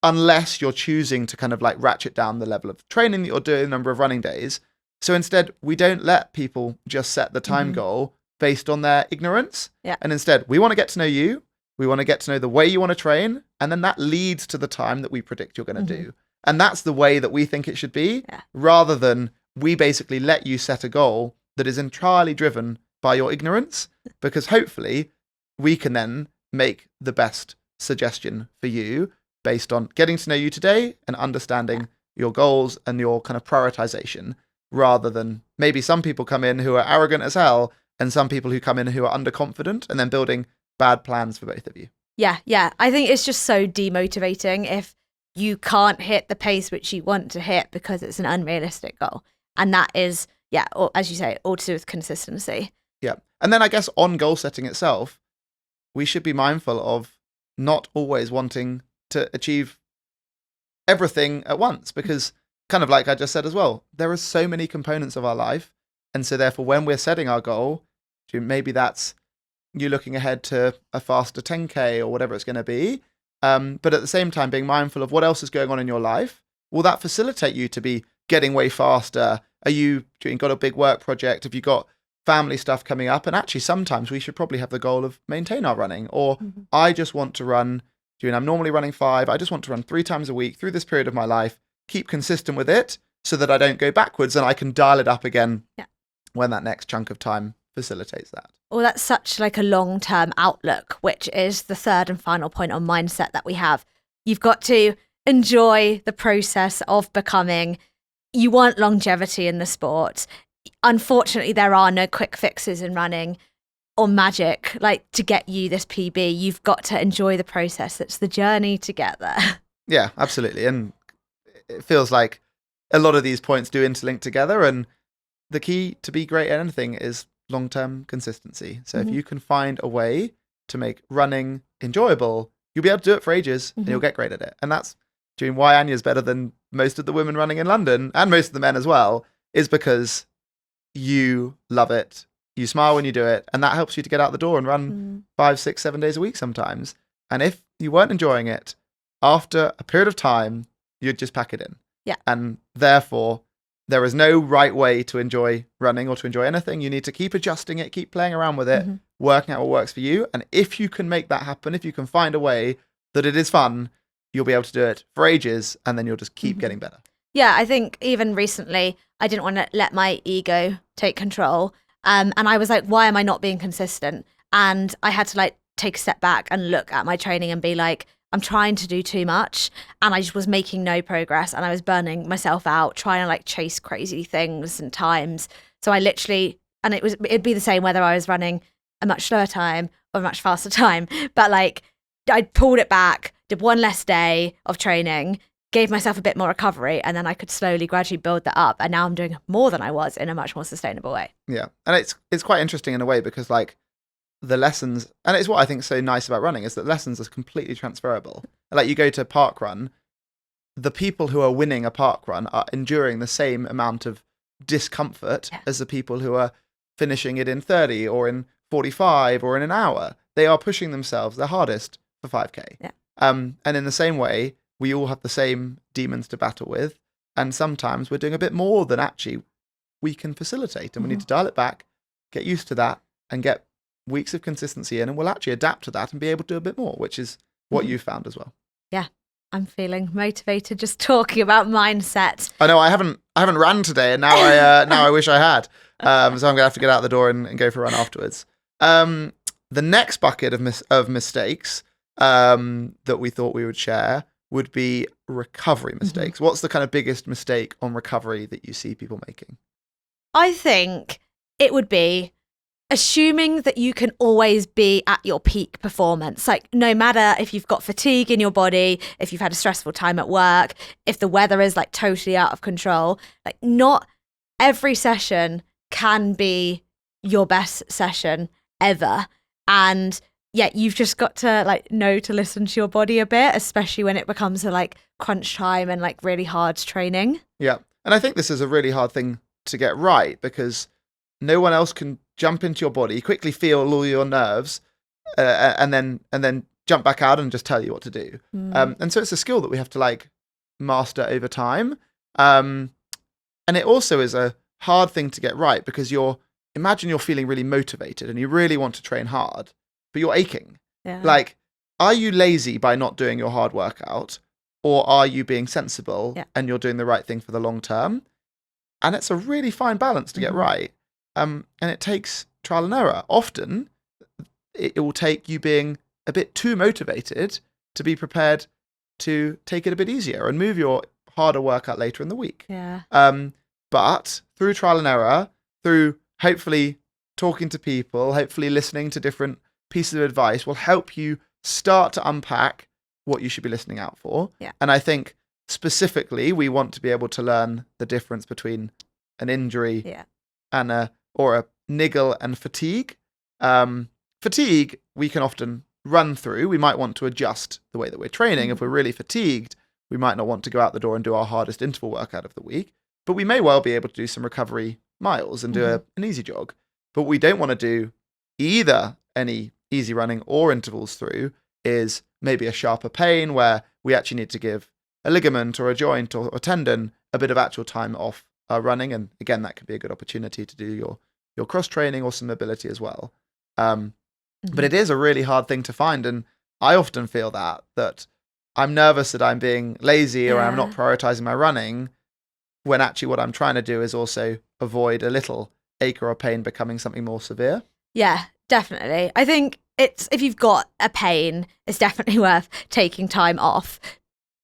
Unless you're choosing to kind of like ratchet down the level of training that you're doing, the number of running days. So instead, we don't let people just set the time goal based on their ignorance. Yeah. And instead, we want to get to know you. We want to get to know the way you want to train. And then that leads to the time that we predict you're going to do. And that's the way that we think it should be, rather than we basically let you set a goal that is entirely driven by your ignorance, because hopefully we can then make the best suggestion for you based on getting to know you today and understanding your goals and your kind of prioritization, rather than maybe some people come in who are arrogant as hell and some people who come in who are underconfident and then building bad plans for both of you. Yeah. I think it's just so demotivating if you can't hit the pace which you want to hit because it's an unrealistic goal. And that is, or, as you say, all to do with consistency. Yeah. And then I guess on goal setting itself, we should be mindful of not always wanting to achieve everything at once, because kind of like I just said as well, there are so many components of our life. And so therefore, when we're setting our goal, maybe that's you looking ahead to a faster 10K or whatever it's going to be. But at the same time, being mindful of what else is going on in your life. Will that facilitate you to be getting way faster? Are you got a big work project? Have you got family stuff coming up? And actually, sometimes we should probably have the goal of maintain our running. Or I just want to run, I'm normally running 5. I just want to run 3 times a week through this period of my life, keep consistent with it so that I don't go backwards and I can dial it up again when that next chunk of time facilitates that. Well, that's such like a long-term outlook, which is the third and final point on mindset that we have. You've got to enjoy the process of becoming. You want longevity in the sport. Unfortunately, there are no quick fixes in running or magic like to get you this PB. You've got to enjoy the process. It's the journey to get there. Yeah, absolutely. And it feels like a lot of these points do interlink together. And the key to be great at anything is long-term consistency. So if you can find a way to make running enjoyable, you'll be able to do it for ages and you'll get great at it. And that's why Anya's better than most of the women running in London, and most of the men as well, is because you love it. You smile when you do it, and that helps you to get out the door and run 5, 6, 7 days a week sometimes. And if you weren't enjoying it, after a period of time, you'd just pack it in. Yeah. And therefore, there is no right way to enjoy running or to enjoy anything. You need to keep adjusting it, keep playing around with it, working out what works for you. And if you can make that happen, if you can find a way that it is fun, you'll be able to do it for ages, and then you'll just keep getting better. Yeah, I think even recently, I didn't want to let my ego take control. And I was like, why am I not being consistent? And I had to like take a step back and look at my training and be like, I'm trying to do too much. And I just was making no progress, and I was burning myself out trying to like chase crazy things and times. So I literally, and it'd be the same whether I was running a much slower time or a much faster time. But like I pulled it back, did one less day of training, gave myself a bit more recovery, and then I could slowly, gradually build that up. And now I'm doing more than I was in a much more sustainable way. Yeah. And it's quite interesting in a way, because like the lessons, and it's what I think is so nice about running, is that lessons are completely transferable. Like you go to park run, the people who are winning a park run are enduring the same amount of discomfort as the people who are finishing it in 30 or in 45 or in an hour. They are pushing themselves their hardest for 5K. Yeah. And in the same way, we all have the same demons to battle with. And sometimes we're doing a bit more than actually we can facilitate. And we need to dial it back, get used to that, and get weeks of consistency in. And we'll actually adapt to that and be able to do a bit more, which is what you found as well. Yeah. I'm feeling motivated just talking about mindset. I know I haven't ran today, and now I wish I had. So I'm gonna have to get out the door and go for a run afterwards. The next bucket of mistakes that we thought we would share would be recovery mistakes. What's the kind of biggest mistake on recovery that you see people making? I think it would be assuming that you can always be at your peak performance. Like no matter if you've got fatigue in your body, if you've had a stressful time at work, if the weather is like totally out of control, like not every session can be your best session ever. And yeah, you've just got to like know to listen to your body a bit, especially when it becomes a like crunch time and like really hard training. Yeah. And I think this is a really hard thing to get right, because no one else can jump into your body, quickly feel all your nerves, and then jump back out and just tell you what to do. And so it's a skill that we have to like master over time. And it also is a hard thing to get right, because imagine you're feeling really motivated and you really want to train hard, but you're aching. Yeah. Like, are you lazy by not doing your hard workout, or are you being sensible and you're doing the right thing for the long term? And it's a really fine balance to get right. And it takes trial and error. Often it will take you being a bit too motivated to be prepared to take it a bit easier and move your harder workout later in the week. Yeah. But through trial and error, through hopefully talking to people, hopefully listening to different pieces of advice, will help you start to unpack what you should be listening out for. Yeah. And I think specifically, we want to be able to learn the difference between an injury and a niggle and fatigue. Fatigue, we can often run through. We might want to adjust the way that we're training. If we're really fatigued, we might not want to go out the door and do our hardest interval workout of the week, but we may well be able to do some recovery miles and do an easy jog. But what we don't want to do either any easy running or intervals through is maybe a sharper pain where we actually need to give a ligament or a joint or a tendon a bit of actual time off running. And again, that could be a good opportunity to do your cross training or some mobility as well. But it is a really hard thing to find. And I often feel that I'm nervous that I'm being lazy or I'm not prioritizing my running, when actually what I'm trying to do is also avoid a little ache or a pain becoming something more severe. Yeah, definitely. I think if you've got a pain, it's definitely worth taking time off.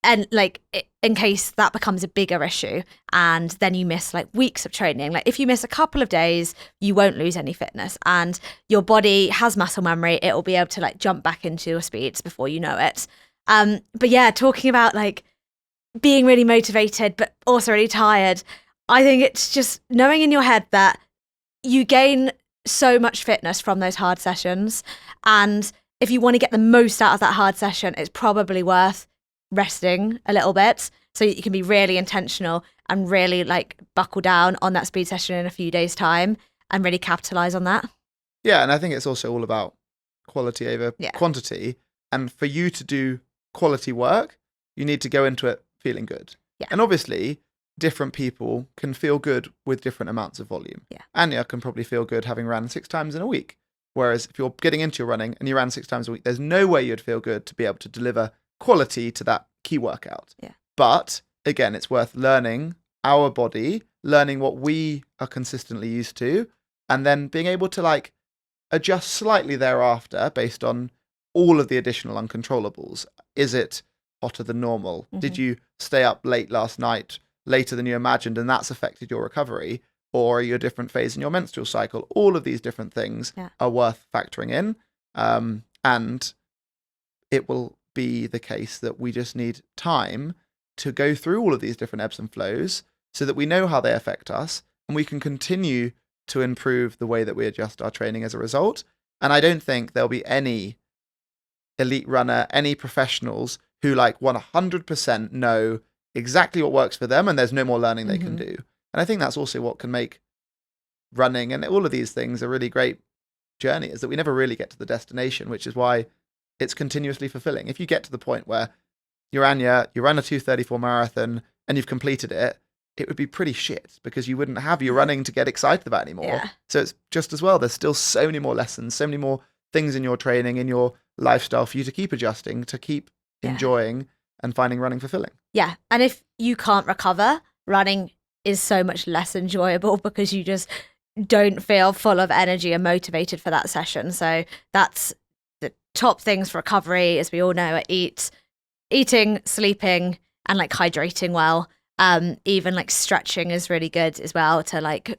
And like in case that becomes a bigger issue and then you miss like weeks of training. Like if you miss a couple of days, you won't lose any fitness and your body has muscle memory. It will be able to like jump back into your speeds before you know it. But yeah, talking about like being really motivated, but also really tired. I think it's just knowing in your head that you gain so much fitness from those hard sessions. And if you want to get the most out of that hard session, it's probably worth resting a little bit so that you can be really intentional and really like buckle down on that speed session in a few days' time and really capitalize on that. Yeah, and I think it's also all about quality over quantity. And for you to do quality work, you need to go into it feeling good. Yeah. And obviously, different people can feel good with different amounts of volume. Yeah. Anya can probably feel good having ran 6 times in a week. Whereas if you're getting into your running and you ran 6 times a week, there's no way you'd feel good to be able to deliver quality to that key workout. Yeah. But again, it's worth learning our body, learning what we are consistently used to, and then being able to like adjust slightly thereafter based on all of the additional uncontrollables. Is it hotter than normal? Mm-hmm. Did you stay up late last night, later than you imagined, and that's affected your recovery? Or are you a different phase in your menstrual cycle? All of these different things are worth factoring in. And it will be the case that we just need time to go through all of these different ebbs and flows so that we know how they affect us and we can continue to improve the way that we adjust our training as a result. And I don't think there'll be any elite runner, any professionals who like 100% know exactly what works for them and there's no more learning they can do. And I think that's also what can make running and all of these things a really great journey, is that we never really get to the destination, which is why it's continuously fulfilling. If you get to the point where you're Anya, you run a 2:34 marathon and you've completed it, it would be pretty shit because you wouldn't have your running to get excited about anymore. Yeah. So it's just as well, there's still so many more lessons, so many more things in your training, in your lifestyle for you to keep adjusting, to keep enjoying and finding running fulfilling. Yeah. And if you can't recover, running is so much less enjoyable because you just don't feel full of energy and motivated for that session. So that's the top things for recovery, as we all know, are eating, sleeping, and like hydrating well. Even like stretching is really good as well to like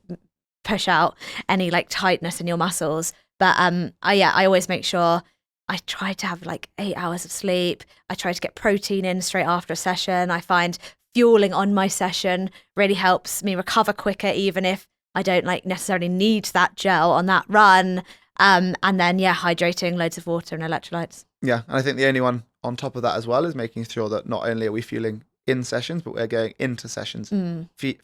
push out any like tightness in your muscles. But I always make sure I try to have like 8 hours of sleep. I try to get protein in straight after a session. I find fueling on my session really helps me recover quicker, even if I don't like necessarily need that gel on that run. And then hydrating, loads of water and electrolytes. Yeah, and I think the only one on top of that as well is making sure that not only are we fueling in sessions, but we're going into sessions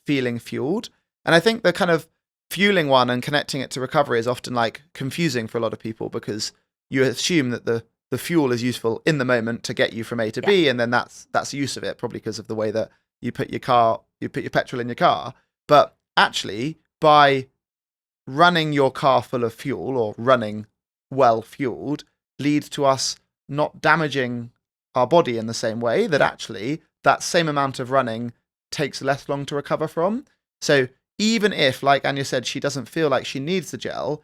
feeling fueled. And I think the kind of fueling one and connecting it to recovery is often like confusing for a lot of people because you assume that the fuel is useful in the moment to get you from A to B, and then that's the use of it, probably because of the way that you put your petrol in your car. But actually, by running your car full of fuel or running well fueled leads to us not damaging our body in the same way, that actually that same amount of running takes less long to recover from. So even if, like Anya said, she doesn't feel like she needs the gel,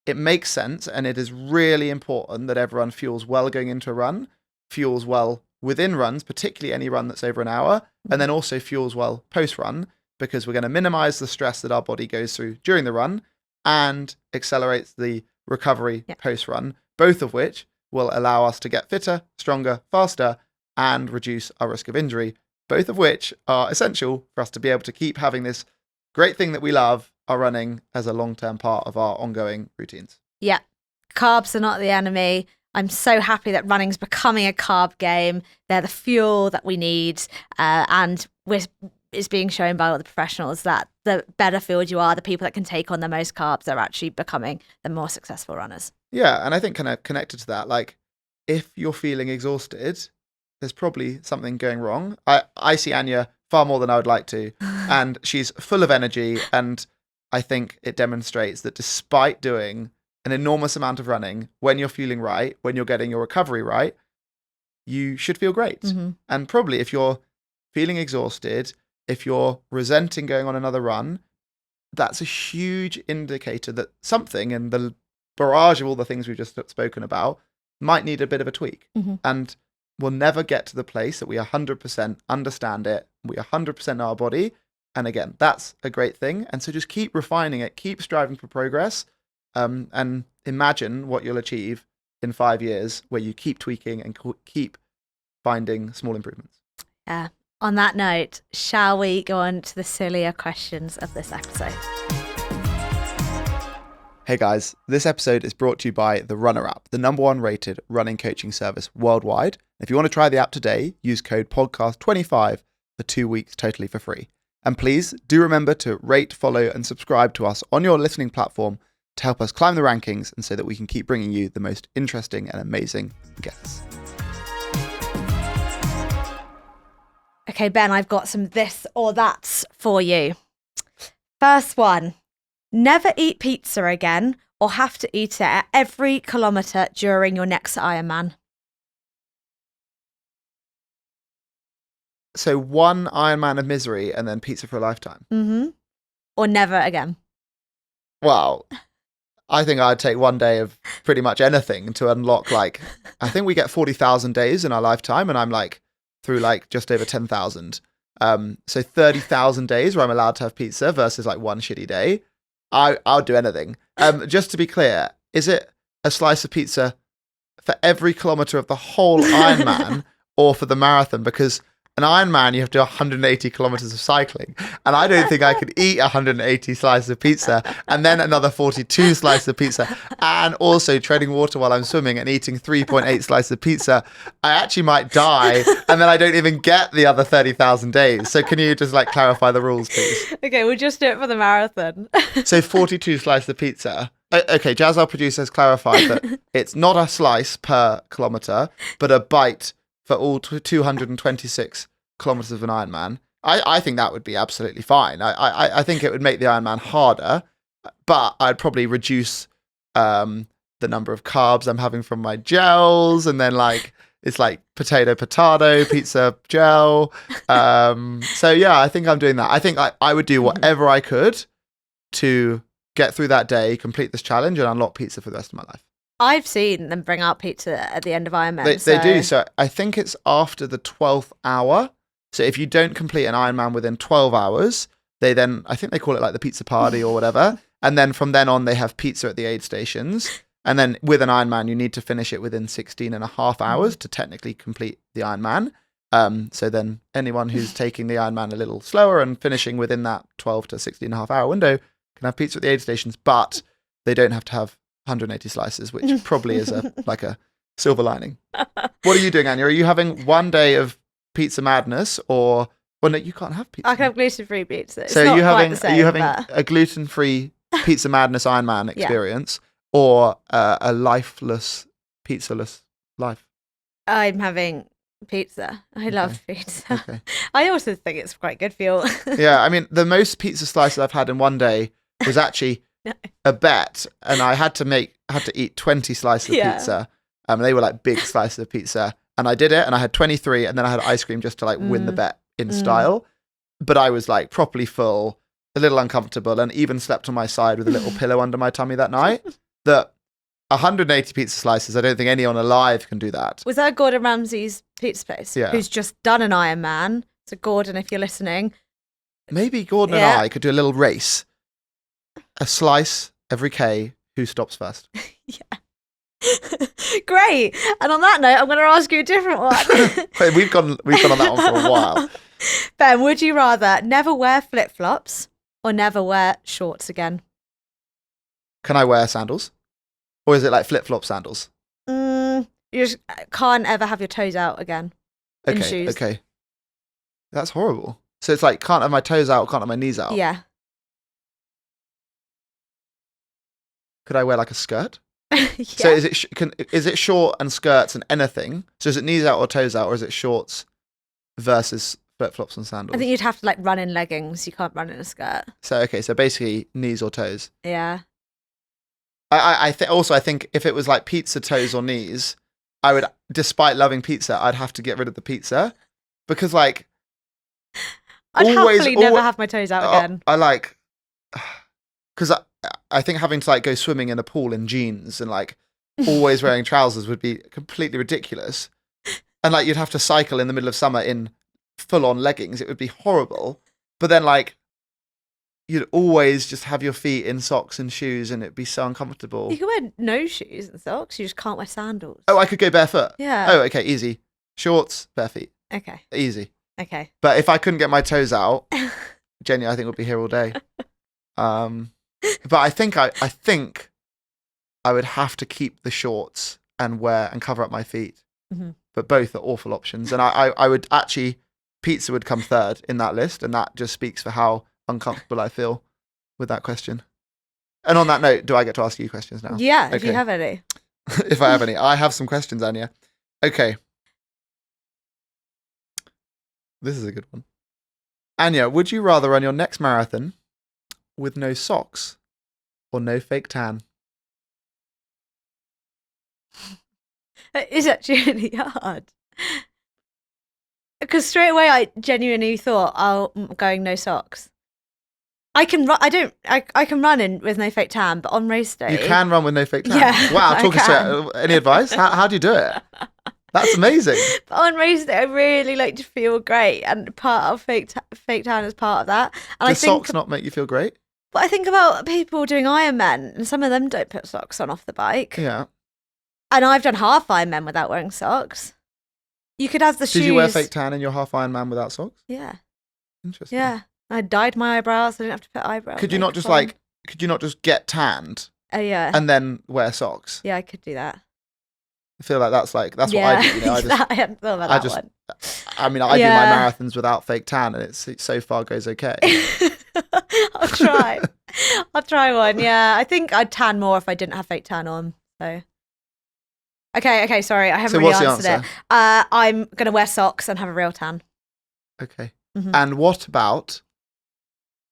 it makes sense, and it is really important that everyone fuels well going into a run, fuels well within runs, particularly any run that's over an hour, and then also fuels well post-run, because we're going to minimize the stress that our body goes through during the run and accelerates the recovery post-run, both of which will allow us to get fitter, stronger, faster, and reduce our risk of injury, both of which are essential for us to be able to keep having this great thing that we love, our running, as a long-term part of our ongoing routines. Yeah. Carbs are not the enemy. I'm so happy that running's becoming a carb game. They're the fuel that we need. And it's being shown by all the professionals that the better fueled you are, the people that can take on the most carbs are actually becoming the more successful runners. Yeah. And I think kind of connected to that, like if you're feeling exhausted, there's probably something going wrong. I see Anya far more than I would like to, and she's full of energy. And I think it demonstrates that despite doing an enormous amount of running, when you're feeling right, when you're getting your recovery right, you should feel great. And probably if you're feeling exhausted, if you're resenting going on another run, that's a huge indicator that something in the barrage of all the things we've just spoken about might need a bit of a tweak. And we'll never get to the place that we 100% understand it, we 100% know our body. And again, that's a great thing. And so just keep refining it, keep striving for progress, and imagine what you'll achieve in 5 years where you keep tweaking and keep finding small improvements. Yeah. On that note, shall we go on to the sillier questions of this episode? Hey guys, this episode is brought to you by the Runna app, the #1 rated running coaching service worldwide. If you want to try the app today, use code podcast25 for 2 weeks totally for free. And please do remember to rate, follow, and subscribe to us on your listening platform to help us climb the rankings and so that we can keep bringing you the most interesting and amazing guests. Okay, Ben, I've got some this or that's for you. First one, never eat pizza again or have to eat it at every kilometre during your next Ironman. So 1 Ironman of misery and then pizza for a lifetime. Or never again. Wow. I think I'd take 1 day of pretty much anything to unlock, like, I think we get 40,000 days in our lifetime, and I'm like through like just over 10,000. So 30,000 days where I'm allowed to have pizza versus like 1 shitty day. I'll do anything. Just to be clear, is it a slice of pizza for every kilometre of the whole Ironman or for the marathon? Because an Ironman, you have to do 180 kilometers of cycling. And I don't think I could eat 180 slices of pizza and then another 42 slices of pizza and also treading water while I'm swimming and eating 3.8 slices of pizza. I actually might die and then I don't even get the other 30,000 days. So can you just like clarify the rules, please? Okay, we'll just do it for the marathon. So 42 slices of pizza. Okay, Jazz, our producer, has clarified that it's not a slice per kilometre, but a bite for all 226 kilometers of an Ironman. I think that would be absolutely fine. I think it would make the Ironman harder, but I'd probably reduce the number of carbs I'm having from my gels, and then like it's like potato, pizza, gel. So yeah, I think I'm doing that. I think I would do whatever I could to get through that day, complete this challenge, and unlock pizza for the rest of my life. I've seen them bring out pizza at the end of Ironman. They do. So I think it's after the 12th hour. So if you don't complete an Ironman within 12 hours, I think they call it like the pizza party or whatever. And then from then on, they have pizza at the aid stations. And then with an Ironman, you need to finish it within 16 and a half hours to technically complete the Ironman. So then anyone who's taking the Ironman a little slower and finishing within that 12 to 16 and a half hour window can have pizza at the aid stations, but they don't have to have 180 slices, which probably is like a silver lining. What are you doing, Anya? Are you having 1 day of pizza madness, or well, no, you can't have pizza. I can have gluten-free pizza. So are you having a gluten-free pizza madness Ironman experience, or a lifeless, pizzaless life? I'm having pizza. I love pizza. Okay. I also think it's quite good for you. Yeah, I mean, the most pizza slices I've had in 1 day was actually a bet, and I had to eat 20 slices of pizza. They were like big slices of pizza, and I did it, and I had 23, and then I had ice cream just to like win the bet in style. But I was like properly full, a little uncomfortable, and even slept on my side with a little pillow under my tummy that night. That 180 pizza slices, I don't think anyone alive can do that. Was that Gordon Ramsay's pizza place? Yeah. Who's just done an Ironman. So Gordon, if you're listening. Maybe Gordon and I could do a little race. A slice every K, who stops first? Yeah. Great. And on that note, I'm going to ask you a different one. We've gone on that one for a while. Ben, would you rather never wear flip-flops or never wear shorts again? Can I wear sandals? Or is it like flip-flop sandals? You just can't ever have your toes out again in shoes. Okay. That's horrible. So it's like, can't have my toes out, can't have my knees out. Yeah. Could I wear like a skirt? Yeah. So is it short and skirts and anything? So is it knees out or toes out, or is it shorts versus flip-flops and sandals? I think you'd have to like run in leggings. You can't run in a skirt. So basically knees or toes. Yeah. I think if it was like pizza toes or knees, I would, despite loving pizza, I'd have to get rid of the pizza because like I'd happily never have my toes out again. I like because I think having to like go swimming in a pool in jeans and like always wearing trousers would be completely ridiculous. And like you'd have to cycle in the middle of summer in full on leggings. It would be horrible. But then like you'd always just have your feet in socks and shoes and it'd be so uncomfortable. You can wear no shoes and socks. You just can't wear sandals. Oh, I could go barefoot. Yeah. Oh, okay, easy. Shorts, bare feet. Okay. Easy. Okay. But if I couldn't get my toes out, Jenny, I think would be here all day. But I think I would have to keep the shorts and wear and cover up my feet. Mm-hmm. But both are awful options. And I would actually, pizza would come third in that list. And that just speaks for how uncomfortable I feel with that question. And on that note, do I get to ask you questions now? Yeah, Okay. if you have any. If I have any. I have some questions, Anya. Okay. This is a good one. Anya, would you rather run your next marathon with no socks or no fake tan? It is actually really hard. Because straight away I genuinely thought, I'm going no socks. I can run. I can run in with no fake tan, but on race day, You can run with no fake tan. Yeah, Wow, I talk us can. through it. Any advice? How do you do it? That's amazing. But on race day, I really like to feel great, and part of fake tan is part of that. And Do I think, socks not make you feel great? but I think about people doing Ironman, and some of them don't put socks on off the bike. Yeah. And I've done half Ironman without wearing socks. You could have the shoes. Did you wear fake tan in your half Ironman without socks? Yeah, Interesting. yeah. I dyed my eyebrows. So I didn't have to put eyebrows. Could you not just makeup on. could you not just get tanned Yeah. and then wear socks? Yeah, I could do that. I feel like that's what I do. You know, I hadn't thought about I that just- one. I mean, I do Yeah. my marathons without fake tan, and it so far goes okay. I'll try. I'll try one. Yeah, I think I'd tan more if I didn't have fake tan on. So. Okay. Sorry, I haven't So really what's the answered answer? it. I'm gonna wear socks and have a real tan. Okay. Mhm. And what about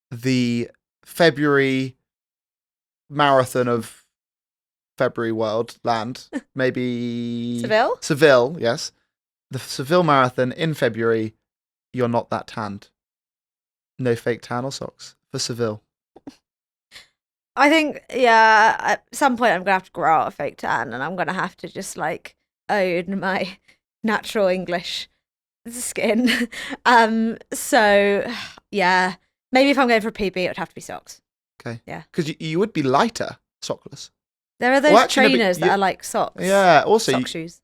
the February marathon of February World Land? Maybe Seville? Seville, yes. The Seville marathon in February. You're not that tanned. No fake tan or socks for Seville. I think, yeah, at some point I'm gonna have to grow out a fake tan, and I'm gonna have to just like own my natural English skin. So yeah, maybe if I'm going for a PB, it would have to be socks. Okay. Yeah. Because you would be lighter sockless. There are those Well, actually, no, but trainers that you- are like socks. Yeah. Also, sock shoes.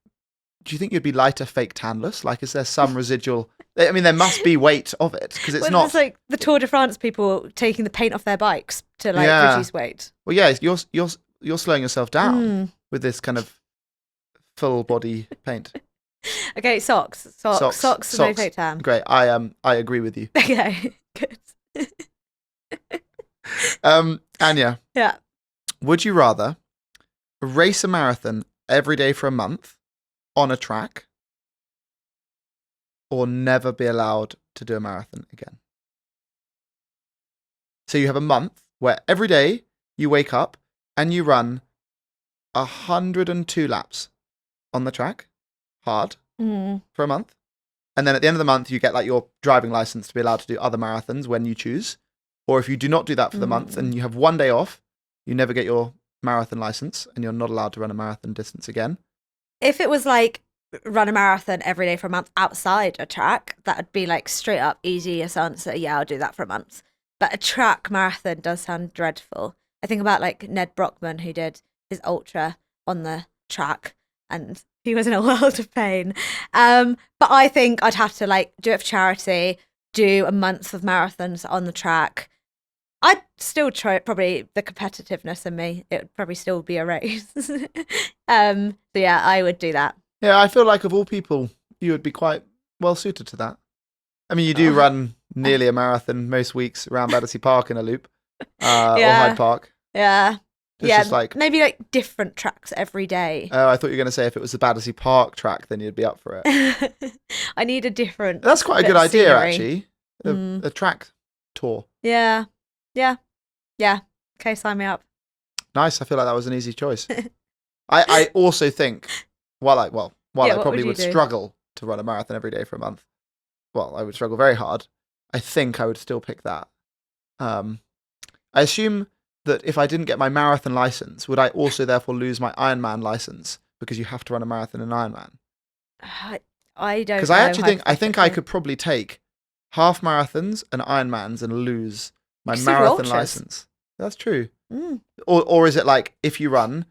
do you think you'd be lighter fake tanless? Like, is there some residual? I mean, there must be weight of it because it's Well, not. it's like the Tour de France people taking the paint off their bikes to like Yeah. reduce weight. Well, yeah, you're slowing yourself down Mm. with this kind of full body paint. Okay, socks, and no fake tan. Great. I agree with you. Okay, good. Anya, Yeah. would you rather race a marathon every day for a month on a track, or never be allowed to do a marathon again? So you have a month where every day you wake up and you run 102 laps on the track, hard, Mm. for a month. And then at the end of the month, you get like your driving license to be allowed to do other marathons when you choose. Or if you do not do that for the month and you have one day off, you never get your marathon license and you're not allowed to run a marathon distance again. If it was like run a marathon every day for a month outside a track, that would be like straight up easiest answer. Yeah, I'll do that for a month. But a track marathon does sound dreadful. I think about like Ned Brockman, who did his ultra on the track, and he was in a world of pain. But I think I'd have to like do it for charity, do a month of marathons on the track. I'd still try it, probably the competitiveness in me. It would probably still be a race. So yeah, I would do that. Yeah, I feel like of all people, you would be quite well suited to that. I mean, you do run nearly a marathon most weeks around Battersea Park in a loop, or Yeah. Hyde Park. Yeah. It's yeah, just like, maybe like different tracks every day. I thought you were going to say if it was the Battersea Park track, then you'd be up for it. I need a different. That's quite a bit good of idea, scenery. actually. A track tour. Yeah. Okay, sign me up. Nice. I feel like that was an easy choice. I also think, while I what probably would you would do? struggle to run a marathon every day for a month, well, I would struggle very hard. I think I would still pick that. I assume that if I didn't get my marathon license, would I also therefore lose my Ironman license? Because you have to run a marathon and Ironman. I don't know. Because I think I could probably take half marathons and Ironmans and lose my marathon license. That's true. Or is it like if you run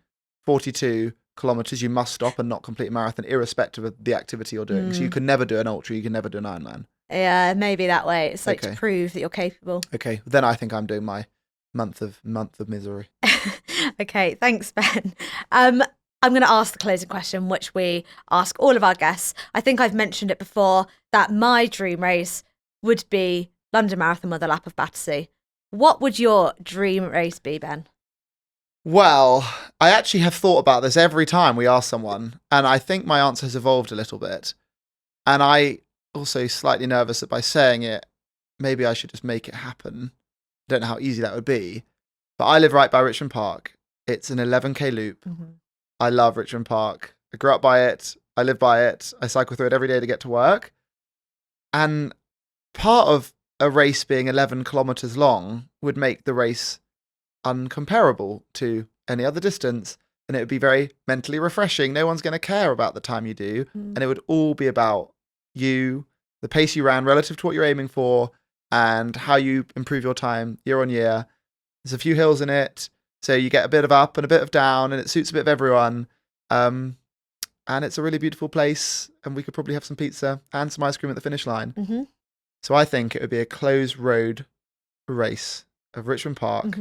42 kilometers, you must stop and not complete a marathon, irrespective of the activity you're doing? So you can never do an ultra, you can never do an Ironman. Yeah, maybe that way. It's like to prove that you're capable. Okay, then I think I'm doing my month of misery. Okay, thanks, Ben. I'm going to ask the closing question, which we ask all of our guests. I think I've mentioned it before that my dream race would be London Marathon with a lap of Battersea. What would your dream race be, Ben? Well, I actually have thought about this every time we ask someone, and I think my answer has evolved a little bit. And I also slightly nervous that by saying it, maybe I should just make it happen. I don't know how easy that would be, but I live right by Richmond Park. It's an 11k loop. I love Richmond Park. I grew up by it. I live by it. I cycle through it every day to get to work. And part of a race being 11 kilometers long would make the race uncomparable to any other distance. And it would be very mentally refreshing. No one's going to care about the time you do. And it would all be about you, the pace you ran relative to what you're aiming for, and how you improve your time year on year. There's a few hills in it, so you get a bit of up and a bit of down, and it suits a bit of everyone. And it's a really beautiful place, and we could probably have some pizza and some ice cream at the finish line. So I think it would be a closed road race of Richmond Park,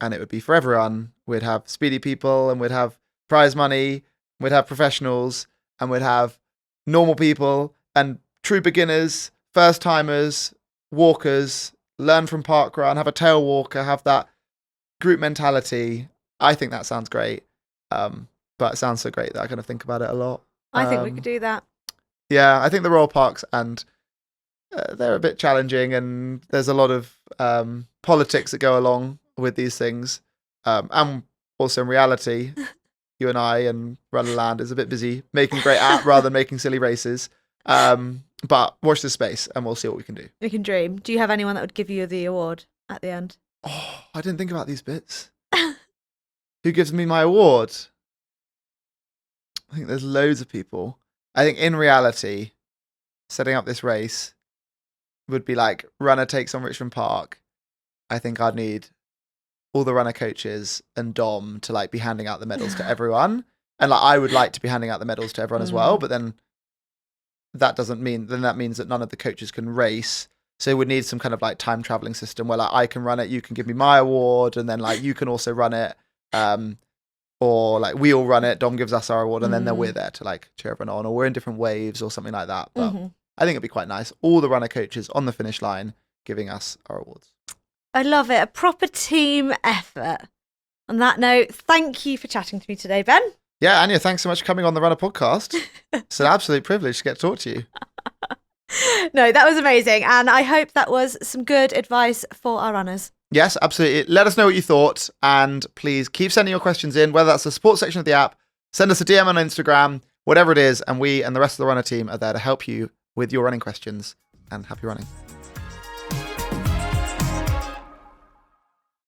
and it would be for everyone. We'd have speedy people, and we'd have prize money, we'd have professionals, and we'd have normal people and true beginners, first timers, walkers, learn from parkrun, have a tail walker, have that group mentality. I think that sounds great. But it sounds so great that I kind of think about it a lot. I think we could do that. Yeah, I think the Royal Parks, and they're a bit challenging, and there's a lot of politics that go along with these things. And also in reality, you and I and Runna Land is a bit busy making a great app rather than making silly races. But watch this space and we'll see what we can do. We can dream. Do you have anyone that would give you the award at the end? Oh, I didn't think about these bits. Who gives me my award? I think there's loads of people. I think in reality, setting up this race would be like runner takes on Richmond Park. I think I'd need all the runner coaches and Dom to like be handing out the medals to everyone. And like I would like to be handing out the medals to everyone as well, but then that means that none of the coaches can race. So we'd need some kind of like time traveling system where like I can run it, you can give me my award, and then like you can also run it. Or like we all run it, Dom gives us our award, and then we're there to like cheer everyone on, or we're in different waves or something like that. But I think it'd be quite nice. All the runner coaches on the finish line giving us our awards. I love it. A proper team effort. On that note, thank you for chatting to me today, Ben. Yeah, Anya, thanks so much for coming on the Runna Podcast. It's an absolute privilege to get to talk to you. No, that was amazing. And I hope that was some good advice for our runners. Yes, absolutely. Let us know what you thought. And please keep sending your questions in, whether that's the support section of the app, send us a DM on Instagram, whatever it is. And we and the rest of the Runner team are there to help you with your running questions. And happy running.